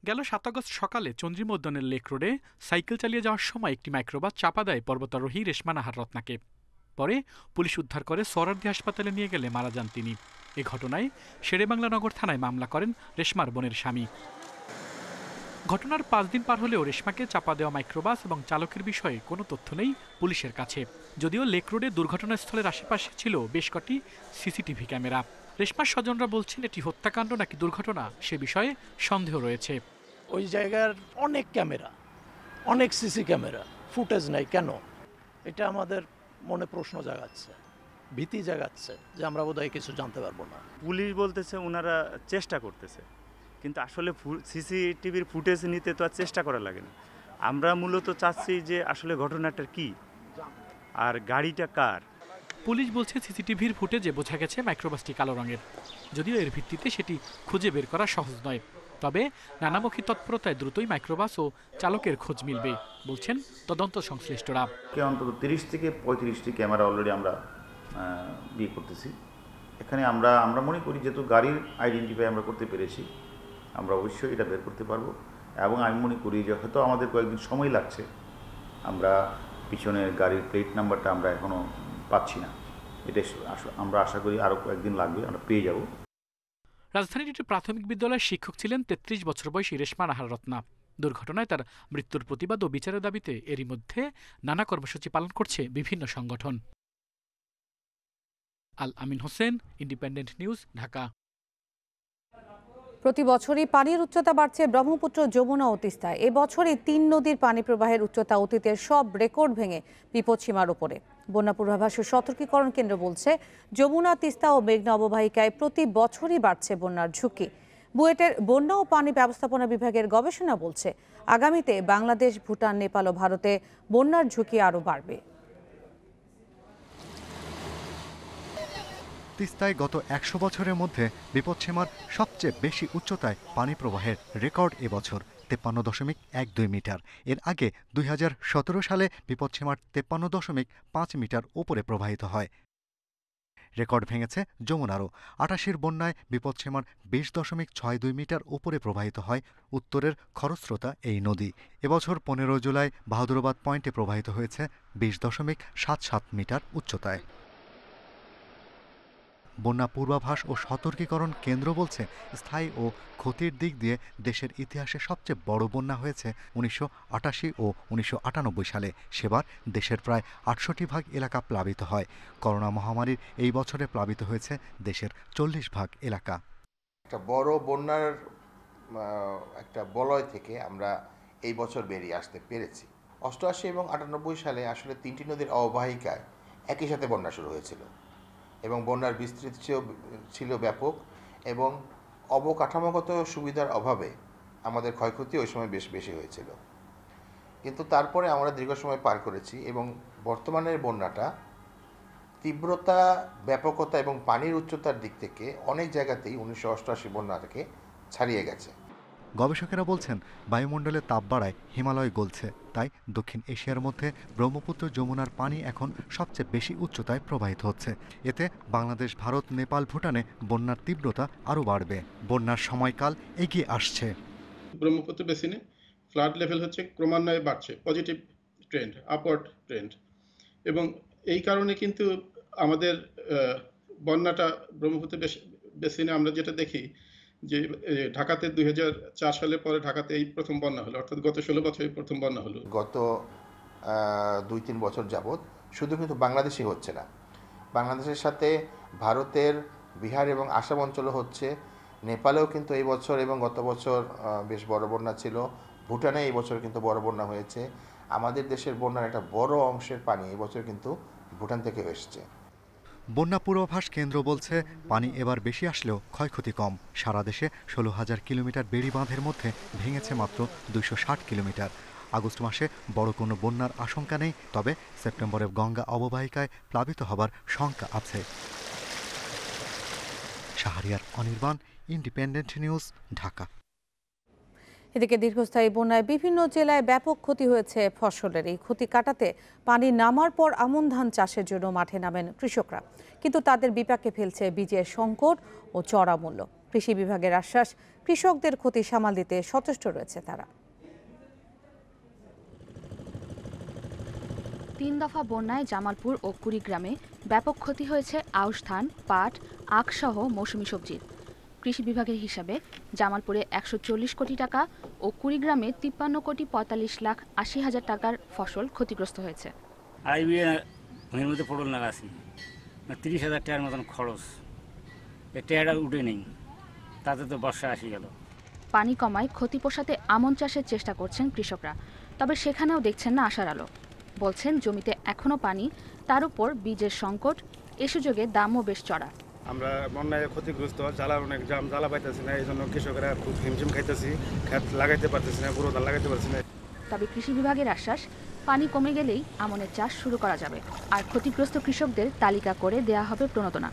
S14: গেল 7 আগস্ট সকালে চন্দ্রিমা উদ্যানের লেক রোডে সাইকেল চালিয়ে যাওয়ার সময় একটি মাইক্রোবাস চাপা দেয় পর্বতারোহী রেশমানহা রত্নাকে। পরে পুলিশ উদ্ধার করে সোহরাওয়ার্দী হাসপাতালে নিয়ে গেলে মারা যান তিনি। এ ঘটনায় শেরেবাংলা নগর থানায় মামলা করেন রেশমার বোনের স্বামী। ঘটনার 5 দিন পার হলেও রেশমাকে চাপা দেওয়া মাইক্রোবাস এবং চালকের বিষয়ে কোনো তথ্য নেই পুলিশের কাছে। যদিও লেক রোডে দুর্ঘটনাস্থলের আশেপাশে ছিল বেশ কটি সিসিটিভি ক্যামেরা। রেশমার স্বজনরা বলছেন, এটি হত্যাকাণ্ড নাকি দুর্ঘটনা সে বিষয়ে সন্দেহ রয়েছে।
S15: ওই জায়গার অনেক ক্যামেরা, অনেক সিসি ক্যামেরা, ফুটেজ নাই কেন? এটা আমাদের মনে প্রশ্ন জাগাচ্ছে, ভীতি জাগাচ্ছে যে আমরা বোধহয় কিছু জানতে পারবো না।
S16: পুলিশ বলতেছে ওনারা চেষ্টা করতেছে, কিন্তু আসলে সিসিটিভির ফুটেজ নিতে তো আর চেষ্টা করা লাগে না। আমরা মূলত চাচ্ছি যে আসলে ঘটনাটা কি আর গাড়িটা কার।
S14: পুলিশ বলছে সিসিটিভির ফুটেজে বোঝা গেছে মাইক্রোবাসটি কালো রঙের, যদিও এর ভিত্তিতে সেটি খুঁজে বের করা সহজ নয়। তবে নানামুখী তৎপরতায় দ্রুতই মাইক্রোবাস ও চালকের খোঁজ মিলবে বলছেন তদন্ত সংশ্লিষ্টরা।
S17: অন্তত 30 থেকে 35টি ক্যামেরা অলরেডি আমরা বিয়ে করতেছি। এখানে আমরা মনে করি যেহেতু গাড়ির আইডেন্টিফাই আমরা করতে পেরেছি, আমরা অবশ্যই এটা বের করতে পারবো। এবং আমি মনে করি যে হয়তো আমাদের কয়েকদিন সময় লাগছে, আমরা পিছনের গাড়ির প্লেট নাম্বারটা আমরা এখনও পাচ্ছি না। এটা আমরা আশা করি আরও কয়েকদিন লাগবে, আমরা পেয়ে যাব।
S14: রাজধানীর একটি প্রাথমিক বিদ্যালয়ের শিক্ষক ছিলেন 33 বছর বয়সী রেশমা নাহার রত্না। দুর্ঘটনায় তার মৃত্যুর প্রতিবাদ ও বিচারের দাবিতে এরই মধ্যে নানা কর্মসূচি পালন করছে বিভিন্ন সংগঠন। আল আমিন হোসেন, ইন্ডিপেন্ডেন্ট নিউজ, ঢাকা।
S1: প্রতি বছরই পানির উচ্চতা বাড়ছে ব্রহ্মপুত্র, যমুনা ও তিস্তায়। এবছরই 3 নদীর পানি প্রবাহের উচ্চতা অতীতের সব রেকর্ড ভেঙে বিপদসীমার উপরে। বন্যা পূর্বাভাস ও সতর্কীকরণ কেন্দ্র বলছে, যমুনা, তিস্তা ও মেঘনা অববাহিকায় প্রতি বছরই বাড়ছে বন্যার ঝুঁকি। বুয়েটের বন্যা ও পানি ব্যবস্থাপনা বিভাগের গবেষণা বলছে, আগামীতে বাংলাদেশ, ভুটান, নেপাল ও ভারতে বন্যার ঝুঁকি আরও বাড়বে।
S18: তিস্তায় গত 100 বছরের মধ্যে বিপদসীমার সবচেয়ে বেশি উচ্চতায় পানি প্রবাহের রেকর্ড এবছর 53.12 মিটার। এর আগে 2017 সালে বিপদসীমার 53.5 মিটার উপরে প্রবাহিত হয়। রেকর্ড ভেঙেছে যমুনারও। 88 বন্যায় বিপদসীমার 20.62 মিটার উপরে প্রবাহিত হয় উত্তরের খরস্রোতা এই নদী। এবছর 15 জুলাই বাহাদুরাবাদ পয়েন্টে প্রবাহিত হয়েছে 20.77 মিটার উচ্চতায়। বন্যা পূর্বাভাস ও সতর্কীকরণ কেন্দ্র বলছে, স্থায়ী ও ক্ষতির দিক দিয়ে দেশের ইতিহাসে সবচেয়ে বড় বন্যা হয়েছে 1988 ও 1998 সালে। সেবার দেশের প্রায় 68% এলাকা প্লাবিত হয়। করোনা মহামারীর এই বছরে প্লাবিত হয়েছে দেশের 40% এলাকা।
S19: একটা বড় বন্যার একটা বলয় থেকে আমরা এই বছর বেরিয়ে আসতে পেরেছি। 88 এবং 98 সালে আসলে 3টি নদীর অববাহিকায় একই সাথে বন্যা শুরু হয়েছিল এবং বন্যার বিস্তৃতি ছিল ব্যাপক এবং অবকাঠামোগত সুবিধার অভাবে আমাদের ক্ষয়ক্ষতি ওই সময় বেশ বেশি হয়েছিল। কিন্তু তারপরে আমরা দীর্ঘ সময় পার করেছি এবং বর্তমানের বন্যাটা তীব্রতা, ব্যাপকতা এবং পানির উচ্চতার দিক থেকে অনেক জায়গাতেই 1988 বন্যা থেকে ছাড়িয়ে গেছে।
S18: গবেষকেরা বলছেন, বায়ুমণ্ডলে তাপ বাড়ায় হিমালয় গলছে, তাই দক্ষিণ এশিয়ার মধ্যে ব্রহ্মপুত্র, যমুনার পানি এখন সবচেয়ে বেশি উচ্চতায় প্রবাহিত হচ্ছে। এতে বাংলাদেশ, ভারত, নেপাল, ভুটানে বন্যার তীব্রতা আরও বাড়বে। বন্যার সময়কাল এগিয়ে আসছে।
S20: ব্রহ্মপুত্র বেসিনে ফ্লাড লেভেল হচ্ছে ক্রমান্বয়ে বাড়ছে, পজিটিভ ট্রেন্ড, আপওয়ার্ড ট্রেন্ড, এবং এই কারণে কিন্তু আমাদের বন্যাটা ব্রহ্মপুত্র বেসিনে আমরা যেটা দেখি যে ঢাকাতে 2004 সালের পরে ঢাকাতে এই প্রথম বন্যা হলো, অর্থাৎ গত 16 বছরে প্রথম বন্যা হলো।
S19: গত 2-3 বছর যাবৎ শুধু কিন্তু বাংলাদেশই হচ্ছে না, বাংলাদেশের সাথে ভারতের বিহার এবং আসাম অঞ্চলও হচ্ছে। নেপালেও কিন্তু এই বছর এবং গত বছর বেশ বড় বন্যা ছিল। ভুটানে এই বছর কিন্তু বড় বন্যা হয়েছে। আমাদের দেশের বন্যার একটা বড় অংশের পানি এই বছর কিন্তু ভুটান থেকে এসেছে।
S18: বন্যা পূর্বাভাস কেন্দ্র বলছে, পানি এবার বেশি আসলেও ক্ষয়ক্ষতি কম। সারা দেশে 16,000 কিলোমিটার বেড়ি বাঁধের মধ্যে ভেঙেছে মাত্র 260 কিলোমিটার। আগস্ট মাসে বড় কোনো বন্যার আশঙ্কা নেই, তবে সেপ্টেম্বরে গঙ্গা অববাহিকায় প্লাবিত হবার শঙ্কা আছে। Shahriar Anirban, independent news, Dhaka.
S1: এদিকে দীর্ঘস্থায়ী বন্যায় বিভিন্ন জেলায় ব্যাপক ক্ষতি হয়েছে ফসলের। এই ক্ষতি কাটাতে পানি নামার পর আমন ধান চাষের জন্য মাঠে নামেন কৃষকরা, কিন্তু তাদের বিপাকে ফেলছে বীজের সংকট ও চড়া মূল্য। কৃষি বিভাগের আশ্বাস, কৃষকদের ক্ষতি সামাল দিতে সচেষ্ট রয়েছে তারা।
S21: 3 দফা বন্যায় জামালপুর ও কুড়িগ্রামে ব্যাপক ক্ষতি হয়েছে আউশ ধান, পাট, আখ সহ মৌসুমী সবজির। কৃষি বিভাগের হিসাবে জামালপুরে 140 কোটি টাকা ও কুড়িগ্রামে 53,45,80,000 টাকার ফসল ক্ষতিগ্রস্ত হয়েছে।
S22: ভূমির মধ্যে পটল লাগাছি, 30,000 টাকার মতন খরচ, এটা উঠে নেই, তাতে তো বর্ষা আসি গেল।
S21: পানি কমায় ক্ষতি পোষাতে আমন চাষের চেষ্টা করছেন কৃষকরা, তবে সেখানেও দেখছেন না আশার আলো। বলছেন, জমিতে এখনো পানি, তার উপর বীজের সংকট, এ সুযোগে দামও বেশ চড়া।
S23: আমরা বন্যায় ক্ষতিগ্রস্ত, অনেক জ্বালা পাইতেছি না, এই জন্য কৃষকেরা খুব হিমশিম খাইতেছি, খেত লাগাইতে পারতেছি না, পুরো ধান লাগাইতে পারছি না।
S21: তবে কৃষি বিভাগের আশ্বাস, পানি কমে গেলেই আমনের চাষ শুরু করা যাবে, আর ক্ষতিগ্রস্ত কৃষকদের তালিকা করে দেয়া হবে প্রণোদনা।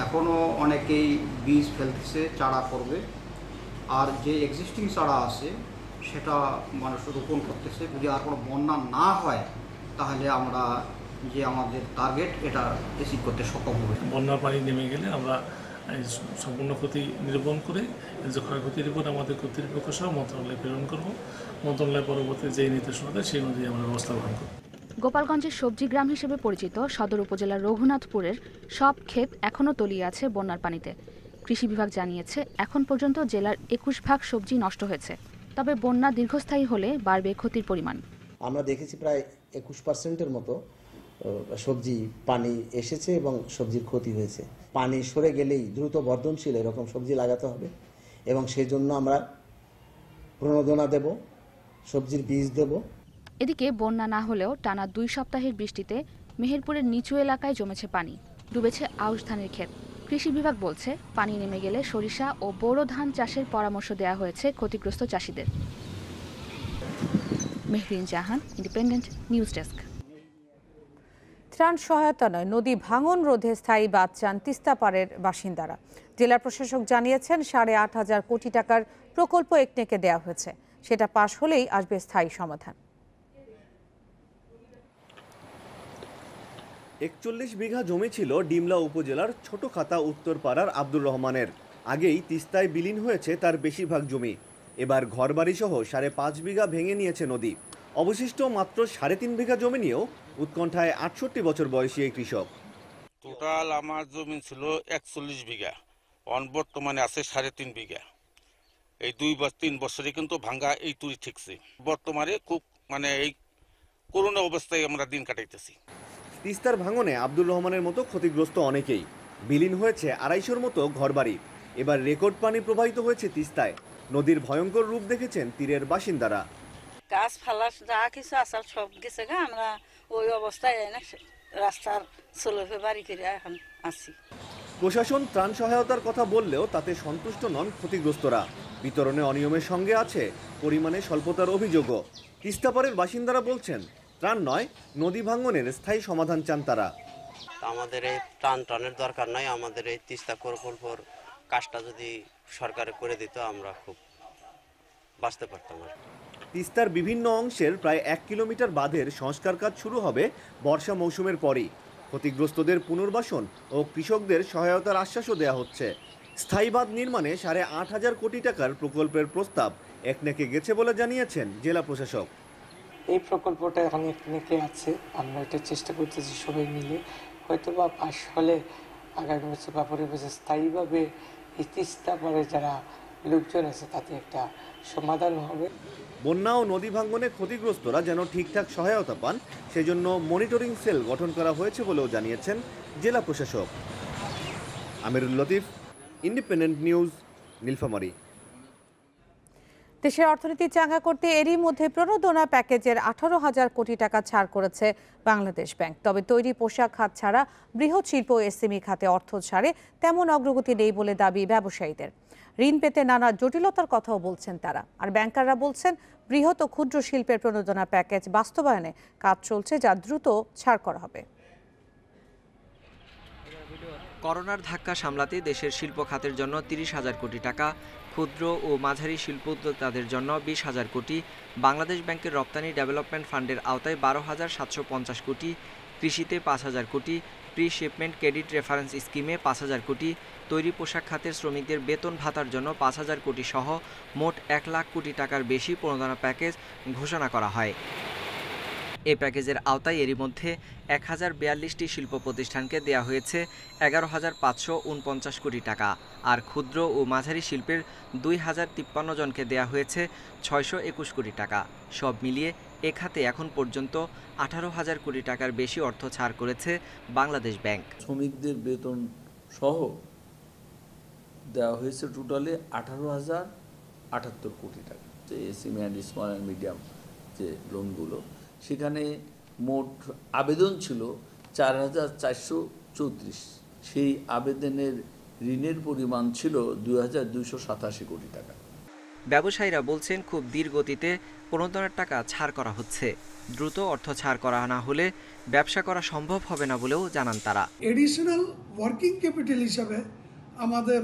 S2: এখনও অনেকেই বীজ ফেলতেছে, চারা করবে, আর যে এক্সিস্টিং চারা আছে সেটা মানুষ রোপণ করতেছে। যদি আর কোনো বন্যা না হয় তাহলে আমরা যে আমাদের টার্গেট এটা অ্যাচিভ করতে সক্ষম হবে।
S3: বন্যার পানি নেমে গেলে আমরা সম্পূর্ণ ক্ষতি নিরূপণ করে যে ক্ষয়ক্ষতির রিপোর্ট আমাদের কর্তৃপক্ষ সহ মন্ত্রণালয়ে প্রেরণ করব। মন্ত্রণালয় পরবর্তী যে নির্দেশনা দেয় সেই অনুযায়ী আমরা ব্যবস্থা গ্রহণ করব।
S21: গোপালগঞ্জের সবজি গ্রাম হিসেবে পরিচিত সদর উপজেলার রঘুনাথপুরের সব ক্ষেত এখনও তলিয়ে আছে বন্যার পানিতে। কৃষি বিভাগ জানিয়েছে, এখন পর্যন্ত জেলার 21 ভাগ সবজি নষ্ট হয়েছে। তবে বন্যা দীর্ঘস্থায়ী হলে বাড়বে ক্ষতির পরিমাণ।
S5: আমরা দেখেছি প্রায় 21% মতো সবজি পানি এসেছে এবং সবজির ক্ষতি হয়েছে। পানি সরে গেলেই দ্রুত বর্ধনশীল এরকম সবজি লাগাতে হবে এবং সেই জন্য আমরা প্রণোদনা দেব, সবজির বীজ দেব।
S21: এদিকে বন্যা না হলেও টানা 2 সপ্তাহের বৃষ্টিতে মেহেরপুরের নিচু এলাকায় জমেছে পানি, ডুবেছে আউশ ধানের ক্ষেত। কৃষি বিভাগ বলছে, পানি নেমে গেলে সরিষা ও বোরো ধান চাষের পরামর্শ দেওয়া হয়েছে ক্ষতিগ্রস্ত চাষিদের। মেহরিন জাহান, ইন্ডিপেন্ডেন্ট নিউজ ডেস্ক।
S1: ত্রাণ সহায়তা নয়, নদী ভাঙন রোধে স্থায়ী বাঁধ চান তিস্তাপাড়ের বাসিন্দারা। জেলা প্রশাসক জানিয়েছেন, 8,500 কোটি টাকার প্রকল্প একনেকে দেওয়া হয়েছে। সেটা পাশ হলেই আসবে স্থায়ী সমাধান।
S24: 41 বিঘা জমি ছিল ডিমলা উপজেলার ছোটখাতা উত্তরপাড়ার আব্দুর রহমানের। আগেই তিস্তায় বিলীন হয়েছে তার বেশিরভাগ জমি। এবার ঘরবাড়ি সহ 5.5 বিঘা ভেঙে নিয়েছে নদী। অবশিষ্ট মাত্র 3.5 বিঘা জমি নিয়েও উৎকণ্ঠায় 68 বছর বয়সী এই কৃষক।
S25: টোটাল আমার জমি ছিল 41 বিঘা, বর্তমানে আছে 3.5 বিঘা। এই 2-3 বছরে কিন্তু ভাঙ্গা এই তুই ঠিকছে। বর্তমানে খুব এই করোনা অবস্থায় আমরা দিন কাটাইতেছি।
S24: তিস্তার ভাঙনে আব্দুর রহমানের মতো ক্ষতিগ্রস্ত অনেকেই। বিলীন হয়েছে 250 মতো ঘরবাড়ি। এবার রেকর্ড পানি প্রবাহিত হয়েছে তিস্তায়। নদীর ভয়ঙ্কর রূপ দেখেছেন তীরের বাসিন্দারা।
S26: গাছপালা যা কিছু আসাল সব গেছে গা, আমরা ওই অবস্থায় রাস্তার চলে বাড়ি করে এখন আছি।
S24: প্রশাসন ত্রাণ সহায়তার কথা বললেও তাতে সন্তুষ্ট নন ক্ষতিগ্রস্তরা। বিতরণে অনিয়মের সঙ্গে আছে পরিমাণে স্বল্পতার অভিযোগও। তিস্তাপাড়ের বাসিন্দারা বলছেন, ত্রাণ নয়, নদী ভাঙনের স্থায়ী সমাধান চান তারা।
S27: আমাদের এই ত্রাণের দরকার নয়, আমাদের এই তিস্তা প্রকল্পের কাজটা যদি সরকারে করে দিত আমরা খুব বাঁচতে পারতাম।
S24: তিস্তার বিভিন্ন অংশের প্রায় 1 কিলোমিটার বাঁধের সংস্কার কাজ শুরু হবে বর্ষা মৌসুমের পরই। ক্ষতিগ্রস্তদের পুনর্বাসন ও কৃষকদের সহায়তার আশ্বাসও দেওয়া হচ্ছে। স্থায়ী বাঁধ নির্মাণে 8,500 কোটি টাকার প্রকল্পের প্রস্তাব একনেকে গেছে বলে জানিয়েছেন জেলা প্রশাসক।
S28: এই প্রকল্পটা এখন একনেকে আছে, আমরা এটা চেষ্টা করতেছি সবাই মিলে, হয়তো বা পাশ হলে আগামী বছর বা পরের বছর স্থায়ীভাবে এই তিস্তাপাড়ে যারা লোকজন আছে তাতে একটা সমাধান হবে।
S24: বন্যা ও নদী ভাঙ্গনে ক্ষতিগ্রস্তরা যেন ঠিকঠাক সহায়তা পান, সেজন্য মনিটরিং সেল গঠন করা হয়েছে বলেও জানিয়েছেন জেলা প্রশাসক। আমিরুল লতিফ, ইন্ডিপেন্ডেন্ট নিউজ, নীলফামারী।
S1: দেশের অর্থনীতি চাঙ্গা করতে এরই মধ্যে প্রণোদনা প্যাকেজের 18,000 কোটি টাকা ছাড় করেছে বাংলাদেশ ব্যাংক। তবে তৈরি পোশাক খাত ছাড়া বৃহৎ শিল্প এসএমই খাতে অর্থ ছাড়ে তেমন অগ্রগতি নেই বলে দাবি ব্যবসায়ীদের। ঋণ পেতে নানা জটিলতার কথাও বলছেন তারা। আর ব্যাংকাররা বলছেন, বৃহৎ ও ক্ষুদ্র শিল্পের প্রণোদনা প্যাকেজ বাস্তবায়নে কাজ চলছে, যা দ্রুত ছাড় করা হবে।
S29: করোনার ধাক্কা সামলাতে দেশের শিল্প খাতের জন্য 30,000 কোটি টাকা, ক্ষুদ্র ও মাঝারি শিল্প উদ্যোক্তাদের জন্য 20,000 কোটি, বাংলাদেশ ব্যাংকের রপ্তানি ডেভেলপমেন্ট ফান্ডের আওতায় 12,750 কোটি, কৃষিতে 5,000 কোটি, প্রি শিপমেন্ট ক্রেডিট রেফারেন্স স্কিমে 5,000 কোটি, তৈরি পোশাক খাতের শ্রমিকদের বেতন ভাতার জন্য 5,000 কোটি সহ মোট 1 লাখ কোটি টাকার বেশি প্রণোদনা প্যাকেজ ঘোষণা করা হয়। এই প্যাকেজের আওতায় এরই মধ্যে 1042টি শিল্প প্রতিষ্ঠানকে দেওয়া হয়েছে 11,549 কোটি টাকা, আর ক্ষুদ্র ও মাঝারি শিল্পের 2,053 জনকে দেওয়া হয়েছে 621 কোটি টাকা। সব মিলিয়ে এ খাতে এখন পর্যন্ত 18,000 কোটি টাকার বেশি অর্থ ছাড় করেছে বাংলাদেশ ব্যাংক।
S30: শ্রমিকদের বেতন সহ দেওয়া হয়েছে টোটালে 18,078 কোটি টাকা। SME and small and medium যে লোনগুলো, সেখানে মোট আবেদন ছিল 4,434। সেই আবেদনের ঋণের পরিমাণ ছিল 2,287 কোটি টাকা।
S29: ব্যবসায়ীরা বলছেন খুব ধীর গতিতে প্রণোদনার টাকা ছাড় করা হচ্ছে। দ্রুত অর্থ ছাড় করা না হলে ব্যবসা করা সম্ভব হবে না বলেও জানান তারা।
S4: এডিশনাল ওয়ার্কিং ক্যাপিটাল হিসাবে আমাদের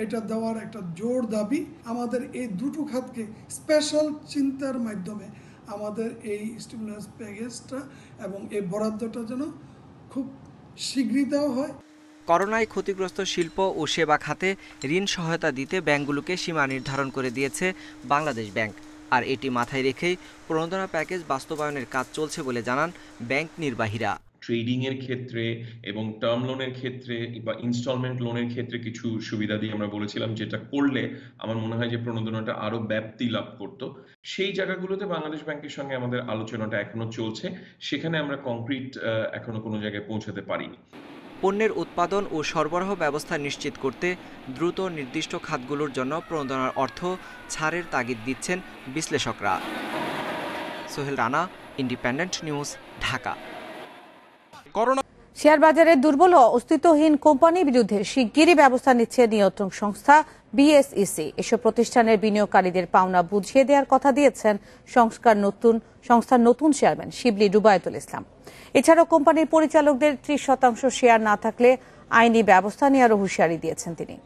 S4: এটা দেওয়ার একটা জোর দাবি। আমাদের এই দুটো খাতকে স্পেশাল চিন্তার মাধ্যমে আমাদের এই স্টিমুলাস প্যাকেজটা এবং এই বরাদ্দটা যেন খুব শীঘ্রই দেওয়া হয়।
S29: করোনায় ক্ষতিগ্রস্ত শিল্প ও সেবা খাতে ঋণ সহায়তা দিতে ব্যাংকগুলোকে সীমা নির্ধারণ করে দিয়েছে বাংলাদেশ ব্যাংক। আর এটি মাথায় রেখেই প্রণোদনা প্যাকেজ বাস্তবায়নের কাজ চলছে বলে জানান ব্যাংক নির্বাহীরা।
S6: ট্রেডিং এর ক্ষেত্রে এবং টার্ম লোনের ক্ষেত্রে বা ইনস্টলমেন্ট লোনের ক্ষেত্রে কিছু সুবিধা দিয়ে আমরা বলেছিলাম, যেটা করলে আমার মনে হয় যে প্রণোদনাটা আরো ব্যাপ্তি লাভ করত। সেই জায়গাগুলোতে বাংলাদেশ ব্যাংকের সঙ্গে আমাদের আলোচনাটা এখনো চলছে, সেখানে আমরা কংক্রিট এখনো কোনো জায়গায় পৌঁছাতে পারিনি।
S29: পণ্যের উৎপাদন ও সরবরাহ ব্যবস্থা নিশ্চিত করতে দ্রুত নির্দিষ্ট খাতগুলোর জন্য প্রণোদনার অর্থ ছাড়ের তাগিদ দিচ্ছেন বিশ্লেষকরা। Sohel Rana, independent news, Dhaka.
S1: Share বাজারে দুর্বল ও অস্তিত্বহীন কোম্পানির বিরুদ্ধে শিগগিরই ব্যবস্থা নিচ্ছে নিয়ন্ত্রক সংস্থা বিএসইসি। এসব প্রতিষ্ঠানের বিনিয়োগকারীদের পাওনা বুঝিয়ে দেওয়ার কথা দিয়েছেন সংস্থার নতুন চেয়ারম্যান শিবলি রুবায়েতুল ইসলাম। এছাড়াও কোম্পানির পরিচালকদের 30% শেয়ার না থাকলে আইনি ব্যবস্থা নেওয়ারও হুঁশিয়ারি দিয়েছেন তিনি।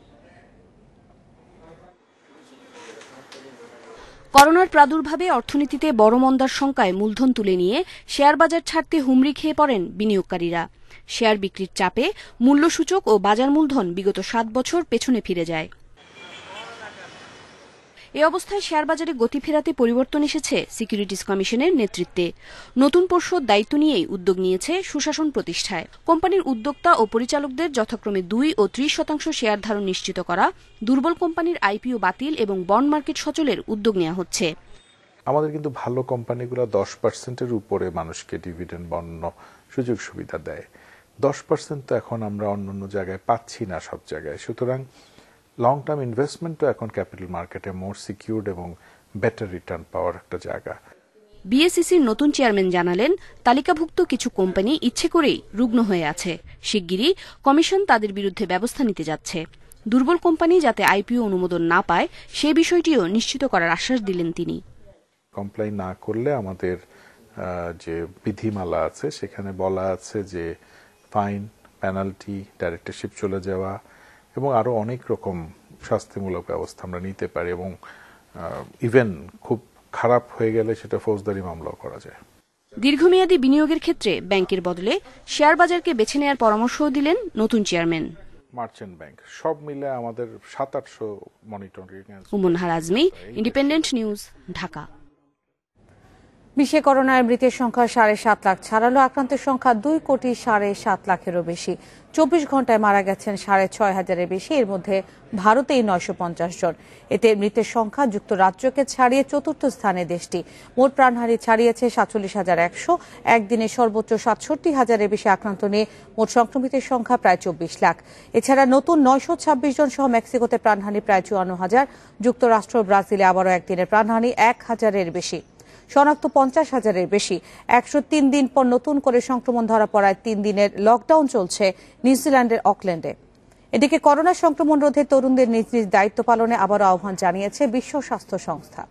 S21: করোনার প্রাদুর্ভাবে অর্থনীতিতে বড় মন্দার শঙ্কায় মূলধন তুলে নিয়ে শেয়ার বাজার ছাড়তে হুমড়ি খেয়ে পড়েন বিনিয়োগকারীরা। শেয়ার বিক্রির চাপে মূল্যসূচক ও বাজার মূলধন বিগত 7 বছর পেছনে ফিরে যায়। এ অবস্থায় শেয়ার বাজারে গতি ফেরাতে পরিবর্তন এসেছে সিকিউরিটিজ কমিশনের নেতৃত্বে। নতুন পর্ষদ দায়িত্ব নিয়েই উদ্যোগ নিয়েছে সুশাসন প্রতিষ্ঠায়। কোম্পানির উদ্যোক্তা ও পরিচালকদের যথাক্রমে 2 ও 30% শেয়ার ধারণ নিশ্চিত করা, দুর্বল কোম্পানির আইপিও বাতিল এবং বন্ড মার্কেট সচলের উদ্যোগ নেওয়া হচ্ছে।
S7: আমাদের কিন্তু ভালো কোম্পানিগুলো 10%-এর উপরে মানুষকে ডিভিডেন্ড বন্য সুযোগ সুবিধা দেয়। 10% তো এখন আমরা অন্য জায়গায় পাচ্ছি না সব জায়গায়। সুতরাং লং টার্ম ইনভেস্টমেন্টও এখন ক্যাপিটাল মার্কেটে মোর সিকিউরড এবং বেটার রিটার্ন পাওয়ার একটা জায়গা।
S21: বিএসইসির নতুন চেয়ারম্যান জানালেন, তালিকাভুক্ত কিছু কোম্পানি ইচ্ছে করেই রুগ্ন হয়ে আছে। শিগগিরই কমিশন তাদের বিরুদ্ধে ব্যবস্থা নিতে যাচ্ছে। দুর্বল কোম্পানি যাতে আইপিও অনুমোদন না পায় সে বিষয়টিও নিশ্চিত করার আশ্বাস দিলেন তিনি।
S7: কমপ্লাই না করলে আমাদের যে বিধিমালা আছে সেখানে বলা আছে যে ফাইন, পেনাল্টি, ডাইরেক্টরশিপ চলে যাওয়া এবং আরো অনেক রকম শাস্তিমূলক ব্যবস্থা আমরা নিতে পারি এবং ইভেন খুব খারাপ হয়ে গেলে সেটা ফৌজদারি মামলাও করা যায়।
S21: দীর্ঘমেয়াদী বিনিয়োগের ক্ষেত্রে ব্যাংকের বদলে শেয়ার বাজারকে বেছে নেওয়ার পরামর্শও দিলেন নতুন চেয়ারম্যান।
S7: মার্চেন্ট ব্যাংক সব মিলে আমাদের 700-800 মনিটরিং।
S21: উমনহার আজমি, ইন্ডিপেন্ডেন্ট নিউজ, ঢাকা।
S1: বিশ্বে করোনায় মৃতের সংখ্যা 7.5 লাখ ছাড়ালো। আক্রান্তের সংখ্যা 2.7 লাখেরও বেশি। 24 ঘন্টায় মারা গেছেন 6,500-এর বেশি। এর মধ্যে ভারতেই 950 জন। এতে মৃতের সংখ্যা যুক্তরাজ্যকে ছাড়িয়ে 4র্থ স্থানে দেশটি। মোট প্রাণহানি ছাড়িয়েছে 47,100। একদিনে সর্বোচ্চ 67,000-এর বেশি আক্রান্ত নিয়ে মোট সংক্রমিতের সংখ্যা প্রায় 24 লাখ। এছাড়া নতুন 926 জন সহ মেক্সিকোতে প্রাণহানি প্রায় 54,000। যুক্তরাষ্ট্র, ব্রাজিলে আবারও একদিনের প্রাণহানি 1,000-এর বেশি। শনাক্ত 50,000-এর বেশি। 103 দিন পর নতুন করে সংক্রমণ ধরা পড়ায় 3 দিনের লকডাউন চলছে নিউজিল্যান্ডের অকল্যান্ডে। এদিকে করোনা সংক্রমণ রোধে তরুণদের নিজ নিজ দায়িত্ব পালনে আবারও আহ্বান জানিয়েছে বিশ্ব স্বাস্থ্য সংস্থা।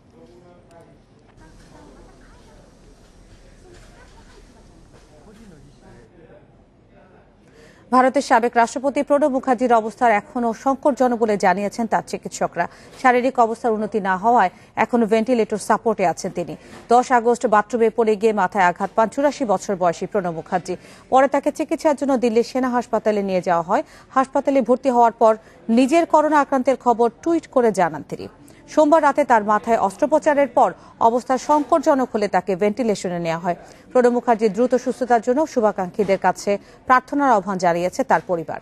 S1: ভারতের সাবেক রাষ্ট্রপতি প্রণব মুখার্জির অবস্থার এখনও সংকটজনক বলে জানিয়েছেন তার চিকিৎসকরা। শারীরিক অবস্থার উন্নতি না হওয়ায় এখনও ভেন্টিলেটর সাপোর্টে আছেন তিনি। 10 আগস্ট বাথরুমে পড়ে গিয়ে মাথায় আঘাত পান 84 বছর বয়সী প্রণব মুখার্জি। পরে তাকে চিকিৎসার জন্য দিল্লির সেনা হাসপাতালে নিয়ে যাওয়া হয়। হাসপাতালে ভর্তি হওয়ার পর নিজের করোনা আক্রান্তের খবর টুইট করে জানান তিনি। সোমবার রাতে তার মাথায় অস্ত্রোপচারের পর অবস্থা সংকটজনক হলে তাকে ভেন্টিলেশনে নেওয়া হয়। প্রণব মুখার্জির দ্রুত সুস্থতার জন্য শুভাকাঙ্ক্ষীদের কাছে প্রার্থনার আহ্বান জানিয়েছে তার পরিবার।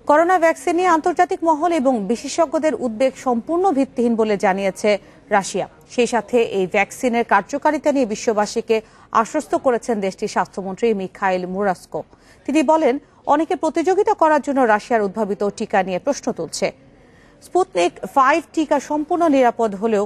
S1: করোনা ভ্যাকসিন নিয়ে আন্তর্জাতিক মহল এবং বিশেষজ্ঞদের উদ্বেগ সম্পূর্ণ ভিত্তিহীন বলে জানিয়েছে রাশিয়া। সেই সাথে এই ভ্যাকসিনের কার্যকারিতা নিয়ে বিশ্ববাসীকে আশ্বস্ত করেছেন দেশটির স্বাস্থ্যমন্ত্রী মিখাইল মুরাস্কো। তিনি বলেন, অনেকে প্রতিযোগিতা করার জন্য রাশিয়ার উদ্ভাবিত টিকা নিয়ে প্রশ্ন তুলছে। স্পুতনিক 5 টিকা সম্পূর্ণ নিরাপদ হলেও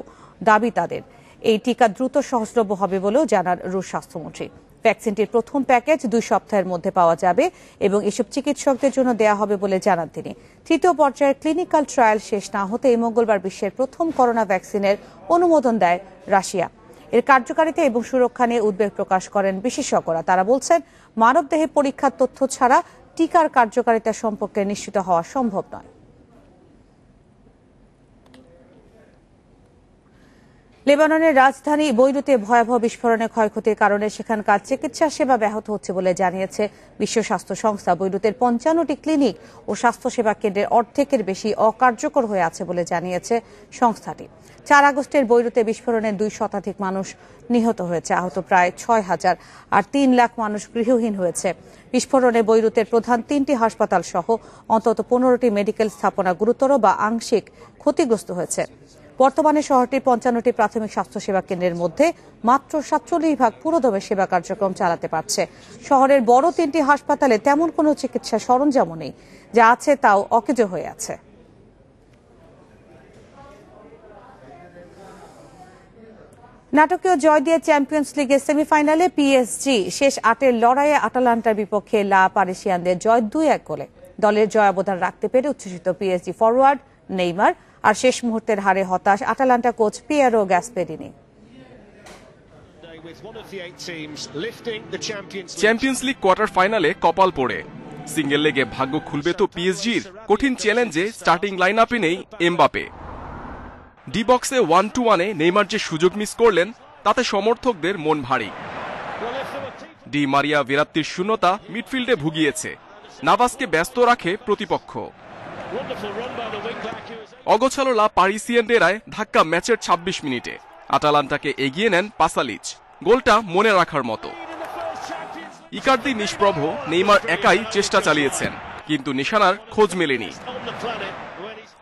S1: দাবি তাদের এই টিকা দ্রুত সহজলভ্য হবে বলেও জানান রুশ স্বাস্থ্যমন্ত্রী। ভ্যাকসিনটির প্রথম প্যাকেজ 2 সপ্তাহের মধ্যে পাওয়া যাবে এবং এসব চিকিৎসকদের জন্য দেয়া হবে বলে জানান তিনি। তৃতীয় পর্যায়ের ক্লিনিক্যাল ট্রায়াল শেষ না হতেই মঙ্গলবার বিশ্বের প্রথম করোনা ভ্যাকসিনের অনুমোদন দেয় রাশিয়া। এর কার্যকারিতা এবং সুরক্ষা নিয়ে উদ্বেগ প্রকাশ করেন বিশেষজ্ঞরা। তারা বলছেন, মানবদেহে পরীক্ষার তথ্য ছাড়া টিকার কার্যকারিতা সম্পর্কে নিশ্চিত হওয়া সম্ভব নয়। লেবাননের রাজধানী বৈরুতে ভয়াবহ বিস্ফোরণে ক্ষয়ক্ষতির কারণে সেখানকার চিকিৎসা সেবা ব্যাহত হচ্ছে বলে জানিয়েছে বিশ্ব স্বাস্থ্য সংস্থা। বৈরুতের 55টি ক্লিনিক ও স্বাস্থ্যসেবা কেন্দ্রের অর্ধেকের বেশি অকার্যকর হয়ে আছে বলে জানিয়েছে সংস্থাটি। 4 আগস্টের বৈরুতে বিস্ফোরণে 2 শতাধিক মানুষ নিহত হয়েছে, আহত প্রায় 6,000 আর 3 লাখ মানুষ গৃহহীন হয়েছে। বিস্ফোরণে বৈরুতের প্রধান 3টি হাসপাতাল সহ অন্তত 15টি মেডিকেল স্থাপনা গুরুতর বা আংশিক ক্ষতিগ্রস্ত হয়েছে। বর্তমানে শহরটির 55টি প্রাথমিক স্বাস্থ্যসেবা কেন্দ্রের মধ্যে মাত্র 47 ভাগ পুরোদমে সেবা কার্যক্রম চালাতে পারছে। শহরের বড় 3টি হাসপাতালে তেমন কোনো চিকিৎসা সরঞ্জামও নেই, যা আছে তাও অকেজো হয়ে আছে। নাটকীয় জয় দিয়ে চ্যাম্পিয়ন্স লিগের সেমিফাইনালে পিএসজি শেষ 8-এর লড়াইয়ে আটালান্টার বিপক্ষে লা পারিসিয়ানদের জয় 2-1 গোলে। দলের জয় অবদান রাখতে পেরে উচ্ছ্বসিত পিএসজি ফরওয়ার্ড নেইমার, আর শেষ মুহূর্তের হারে হতাশ Atalanta coach Piero Gasperini.
S8: Champions league quarter ফাইনালে কপাল পড়ে সিঙ্গেল লেগে ভাগ্য খুলবে তো পিএসজির। কঠিন চ্যালেঞ্জে স্টার্টিং লাইন আপে নেই এমবাপে। ডি বক্সে 1-1-এ নেইমার যে সুযোগ মিস করলেন তাতে সমর্থকদের মন ভারী। ডি মারিয়া ভেরাত্তির শূন্যতা মিডফিল্ডে ভুগিয়েছে, নাভাসকে ব্যস্ত রাখে প্রতিপক্ষ। অগোছালো লা পারিসিয়ানদেরায় ধাক্কা ম্যাচের 26 মিনিটে আটালান্টাকে এগিয়ে নেন পাসালিচ। গোলটা মনে রাখার মতো। ইকার্দি নিষ্প্রভ, নেইমার একাই চেষ্টা চালিয়েছেন, কিন্তু নিশানার খোঁজ মেলেনি।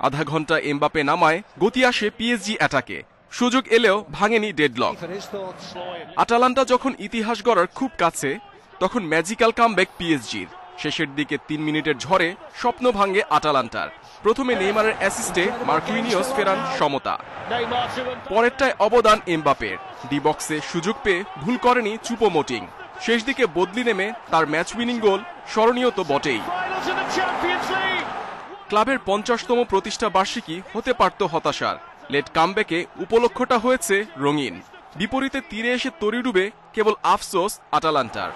S8: আধা ঘন্টা এমবাপে নামায় গতি আসে পিএসজি অ্যাটাকে। সুযোগ এলেও ভাঙেনি ডেডলক। আটালান্টা যখন ইতিহাস গড়ার খুব কাছে, তখন ম্যাজিক্যাল কামব্যাক পিএসজির। শেষের দিকে 3 মিনিটের ঝড়ে স্বপ্ন ভাঙে আটালান্টার। প্রথমে নেইমারের অ্যাসিস্টে মার্কুইনিয়স ফেরান সমতা, পরেরটায় অবদান এমবাপের। ডি বক্সে সুযোগ পেয়ে ভুল করেনি চুপোমোটিং। শেষ দিকে বদলি নেমে তার ম্যাচ উইনিং গোল স্মরণীয় তো বটেই। ক্লাবের 50তম প্রতিষ্ঠা বার্ষিকী হতে পারত হতাশার। লেট কামব্যাকে উপলক্ষটা হয়েছে রঙিন। বিপরীতে তীরে এসে তরি ডুবে কেবল আফসোস আটালান্টার।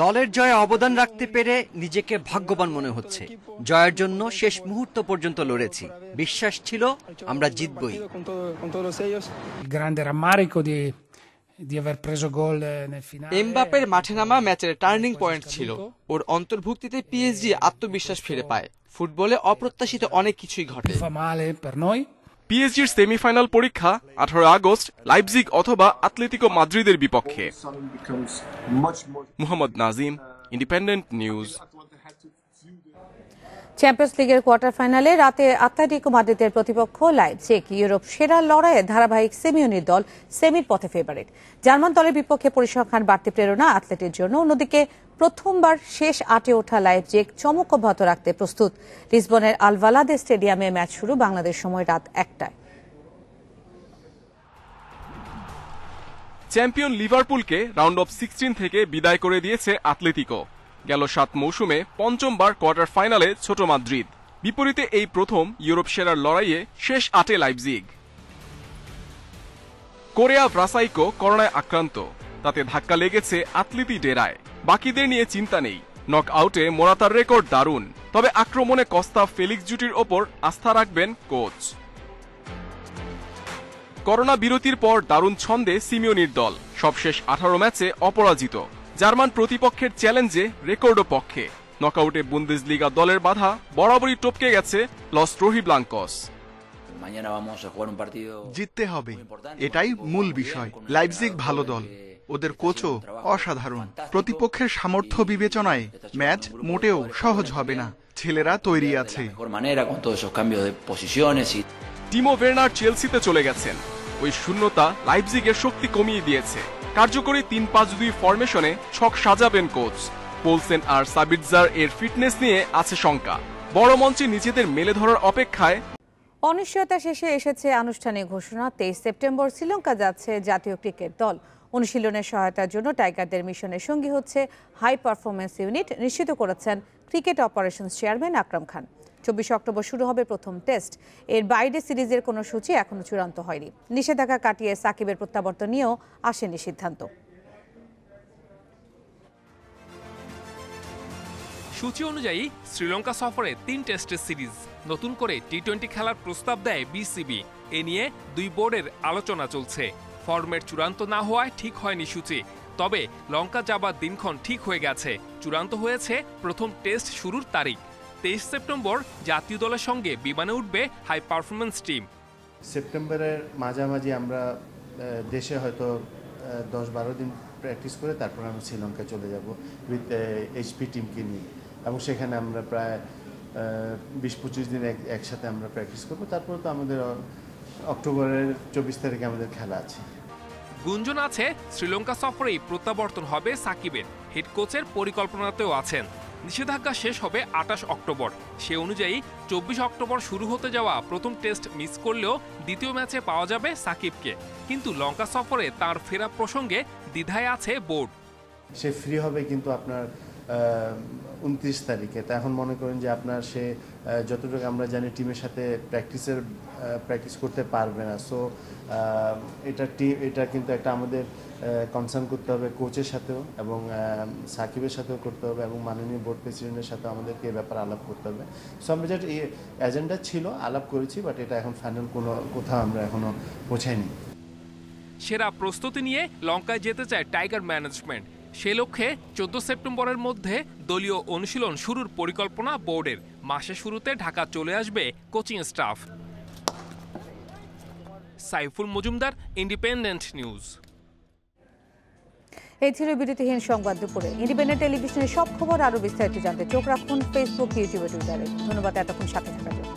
S9: দলের জয়ে অবদান রাখতে পেরে নিজেকে ভাগ্যবান মনে হচ্ছে। জয়ের জন্য শেষ মুহূর্ত পর্যন্ত লড়েছি, বিশ্বাস ছিল আমরা জিতবই।
S10: এমবাপের মাঠে নামা ম্যাচের টার্নিং পয়েন্ট ছিল। ওর অন্তর্ভুক্তিতে পিএসজি আত্মবিশ্বাস ফিরে পায়। ফুটবলে অপ্রত্যাশিত অনেক কিছুই ঘটে।
S8: পিএসজির সেমিফাইনাল পরীক্ষা 18 আগস্ট লাইপজিগ অথবা আতলেতিকো মাদ্রিদের বিপক্ষে। Mohammad Nazim, independent news.
S1: Champions লিগের কোয়ার্টার ফাইনালে রাতে আতলেতিকো মাদ্রিদের প্রতিপক্ষ লাইপজিগ। ইউরোপ সেরা লড়াইয়ে ধারাবাহিক সিমিওনির দল সেমির পথে ফেভারিট। জার্মান দলের বিপক্ষে পরিসংখ্যান বাড়তি প্রেরণা আতলেটির জন্য। অন্যদিকে প্রথমবার শেষ 8-এ ওঠা লাইপজিগ চমক অব্যাহত রাখতে প্রস্তুত। লিসবনের আলভালাদে স্টেডিয়ামে ম্যাচ শুরু বাংলাদেশ সময় রাত 1টায়।
S8: চ্যাম্পিয়ন লিভারপুলকে রাউন্ড অফ 16 থেকে বিদায় করে দিয়েছে আতলেতিকো। গেল 7 মৌসুমে পঞ্চমবার কোয়ার্টার ফাইনালে ছোট মাদ্রিদ। বিপরীতে এই প্রথম ইউরোপ সেরার লড়াইয়ে শেষ 8-এ লাইপজিগ। কোরিয়া ভ্রাসাইকো করোনায় আক্রান্ত, তাতে ধাক্কা লেগেছে আতলেতি ডেরায়। বাকিদের নিয়ে চিন্তা নেই, নক আউটে মোরাতার রেকর্ড দারুণ। তবে আক্রমণে কস্তা ফেলিক্স জুটির ওপর আস্থা রাখবেন কোচ। করোনা বিরতির পর দারুণ ছন্দে সিমিওনির দল। সবশেষ 18 ম্যাচে অপরাজিত। জার্মান প্রতিপক্ষের চ্যালেঞ্জে রেকর্ডও পক্ষে। নকআউটে বুন্দেসলিগা দলের বাধা বরাবরই টপকে গেছে লস রোহিব্লাঙ্কস।
S11: জিততে হবে, এটাই মূল বিষয়। লাইপজিগ ভালো দল, ওদের কোচও অসাধারণ। প্রতিপক্ষের সামর্থ্য বিবেচনায় ম্যাচ মোটেও সহজ হবে না। ছেলেরা তৈরি আছে।
S8: টিমো ভের্নার চেলসিতে চলে গেছেন। ওই শূন্যতা লাইপজিগের শক্তি কমিয়ে দিয়েছে। কার্যকরী 3-5-2 ফরমেশনে ছক সাজাবেন কোচ। পোলসেন আর সাবিটজার এর ফিটনেস নিয়ে আছে শঙ্কা। বড় মঞ্চে নিজেদের মেলে ধরার অপেক্ষায়।
S1: অনিশ্চয়তা শেষে এসেছে আনুষ্ঠানিক ঘোষণা। 23 সেপ্টেম্বর শ্রীলঙ্কা যাচ্ছে জাতীয় ক্রিকেট দল। অনুশীলনের সহায়তার জন্য টাইগারদের মিশনের সঙ্গী হচ্ছে হাই পারফরমেন্স ইউনিট, নিশ্চিত করেছেন cricket operations chairman Akram Khan. 24 October শুরু হবে প্রথম টেস্ট। এর বাইরে সিরিজের কোনো সূচি এখনো চূড়ান্ত হয়নি। নিষেধাজ্ঞা কাটিয়ে সাকিবের প্রত্যাবর্তন নিয়েও আসেনি সিদ্ধান্ত।
S12: সূচি অনুযায়ী শ্রীলঙ্কা সফরে 3 টেস্টের সিরিজ। নতুন করে টি-20 খেলার প্রস্তাব দেয় বিসিবি। এ নিয়ে দুই বোর্ডের আলোচনা চলছে। ফরম্যাট চূড়ান্ত না হওয়ায় ঠিক হয়নি সূচি। তবে লঙ্কা যাবার দিনক্ষণ ঠিক হয়ে গেছে। চূড়ান্ত হয়েছে প্রথম টেস্ট শুরুর তারিখ। 23 সেপ্টেম্বর জাতীয় দলের সঙ্গে বিমানে উঠবে হাই পারফরমেন্স টিম।
S13: সেপ্টেম্বরের মাঝামাঝি আমরা দেশে হয়তো 10-12 দিন প্র্যাকটিস করে তারপর আমরা শ্রীলঙ্কায় চলে যাব উইথ এইচপি টিমকে নিয়ে, এবং সেখানে আমরা প্রায় 20-25 দিন একসাথে আমরা প্র্যাকটিস করব। তারপর তো আমাদের অক্টোবরের 24 তারিখে আমাদের খেলা আছে।
S12: গুঞ্জন আছে শ্রীলঙ্কা সফরেই প্রত্যাবর্তন হবে সাকিবের। হেড কোচের পরিকল্পনাতেও আছেন। নিষেধাজ্ঞা শেষ হবে 28 অক্টোবর। সে অনুযায়ী 24 অক্টোবর শুরু হতে যাওয়া প্রথম টেস্ট মিস করলেও দ্বিতীয় ম্যাচে পাওয়া যাবে সাকিবকে। কিন্তু লঙ্কা সফরে তার ফেরা প্রসঙ্গে দ্বিধায় আছে বোর্ড।
S13: সে ফ্রি হবে কিন্তু আপনার 29 তারিখে। তা এখন মনে করেন যে আপনার সে যতটুকু আমরা জানি টিমের সাথে প্র্যাকটিস করতে পারবে না। সো এটা কিন্তু একটা আমাদের কনসার্ন করতে হবে কোচের সাথেও, এবং সাকিবের সাথেও করতে হবে, এবং মাননীয় বোর্ড প্রেসিডেন্টের সাথেও আমাদেরকে এ ব্যাপারে আলাপ করতে হবে। সো আমরা যেটা এজেন্ডা ছিল আলাপ করেছি, বাট এটা এখন ফাইনাল কোথাও আমরা এখনো পৌঁছাইনি।
S12: সেরা প্রস্তুতি নিয়ে লঙ্কায় যেতে চায় টাইগার ম্যানেজমেন্ট। সে লক্ষ্যে 14 সেপ্টেম্বরের মধ্যে দলীয় অনুশীলন শুরুর পরিকল্পনা বোর্ডের। মাসের শুরুতে ঢাকা চলে আসবে coaching staff. Saiful Majumdar, independent news.
S1: এই ছিল বিরতিহীন সংবাদ দুপুরে। ইন্ডিপেন্ডেন্ট টেলিভিশনের সব খবর আরও বিস্তারিত জানতে চোখ রাখুন ফেসবুক, ইউটিউব, টুইটারে। ধন্যবাদ এতক্ষণ সাথে থাকার জন্য।